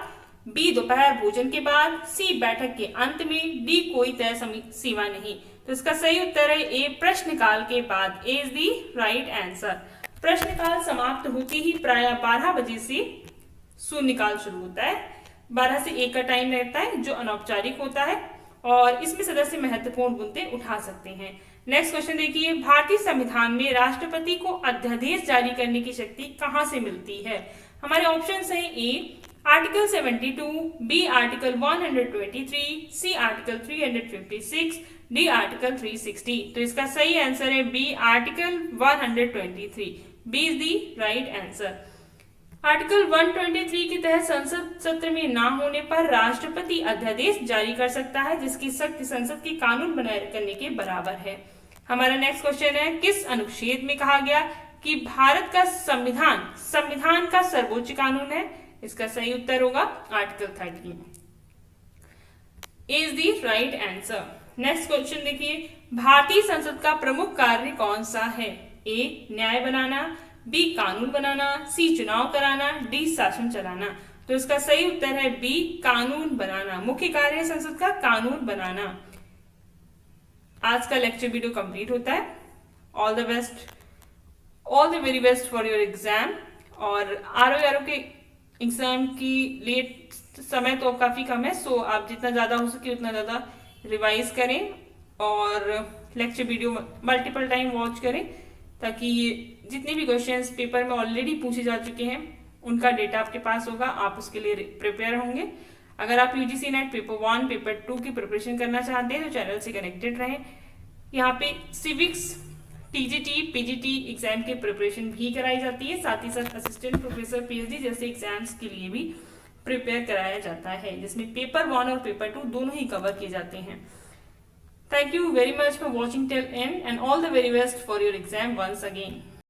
बी दोपहर भोजन के बाद, सी बैठक के अंत में, डी कोई तय सीमा नहीं। तो इसका सही उत्तर है ए प्रश्नकाल के बाद। ए इज दी राइट आंसर। प्रश्नकाल समाप्त होते ही प्रायः 12 बजे से शून्यकाल शुरू होता है। 12 से 1 का टाइम रहता है जो अनौपचारिक होता है और इसमें सदस्य महत्वपूर्ण मुद्दे उठा सकते हैं। नेक्स्ट क्वेश्चन देखिए, भारतीय संविधान में राष्ट्रपति को अध्यादेश जारी करने की शक्ति कहां से मिलती है? हमारे ऑप्शंस हैं A article 72, B article 123, C article 356, D article 360। तो इसका सही आंसर है B article 123। B is the right answer. Article 123 के तहत संसद सत्र में ना होने पर राष्ट्रपति अध्यादेश जारी कर सकता है जिसकी शक्ति संसद के कानून बनाए करने के बराबर है। हमारा नेक्स्ट क्वेश्चन है, किस अनुच्छेद में कहा गया कि भारत का संविधान का सर्वोच्च कानून है? इसका सही उत्तर होगा article 13। Is the right answer. Next question देखिए, भारतीय संसद का प्रमुख कार्य कौन सा है? ए न्याय बनाना, बी कानून बनाना, सी चुनाव कराना, डी शासन चलाना। तो इसका सही उत्तर है बी कानून बनाना। मुख्य कार्य है संसद का कानून बनाना। आज का लेक्चर वीडियो कंप्लीट होता है। All the best, all the very best for your exam. और आरओ के एग्जाम की लेट समय तो काफी कम है, सो आप जितना ज्यादा हो सके उतना ज्यादा रिवाइज करें और lecture video multiple time watch करें ताकि जितने भी क्वेश्चंस पेपर में ऑलरेडी पूछे जा चुके हैं उनका डेटा आपके पास होगा, आप उसके लिए प्रिपेयर होंगे। अगर आप यूजीसी नेट पेपर 1, पेपर 2 की प्रिपरेशन करना चाहते हैं तो चैनल से कनेक्टेड रहें। यहाँ पे सिविक्स, टीजीटी, पीजीटी एग्जाम की प्रिपरेशन भी कराई जाती है, साथ ही साथ असिस्टेंट प्रोफेसर पीएचडी जैसे एग्जाम्स के लिए भी प्रिपेयर कराया जाता है जिसमें पेपर 1 और पेपर 2 दोनों ही कवर किए जाते हैं। Thank you very much for watching till end and all the very best for your exam once again.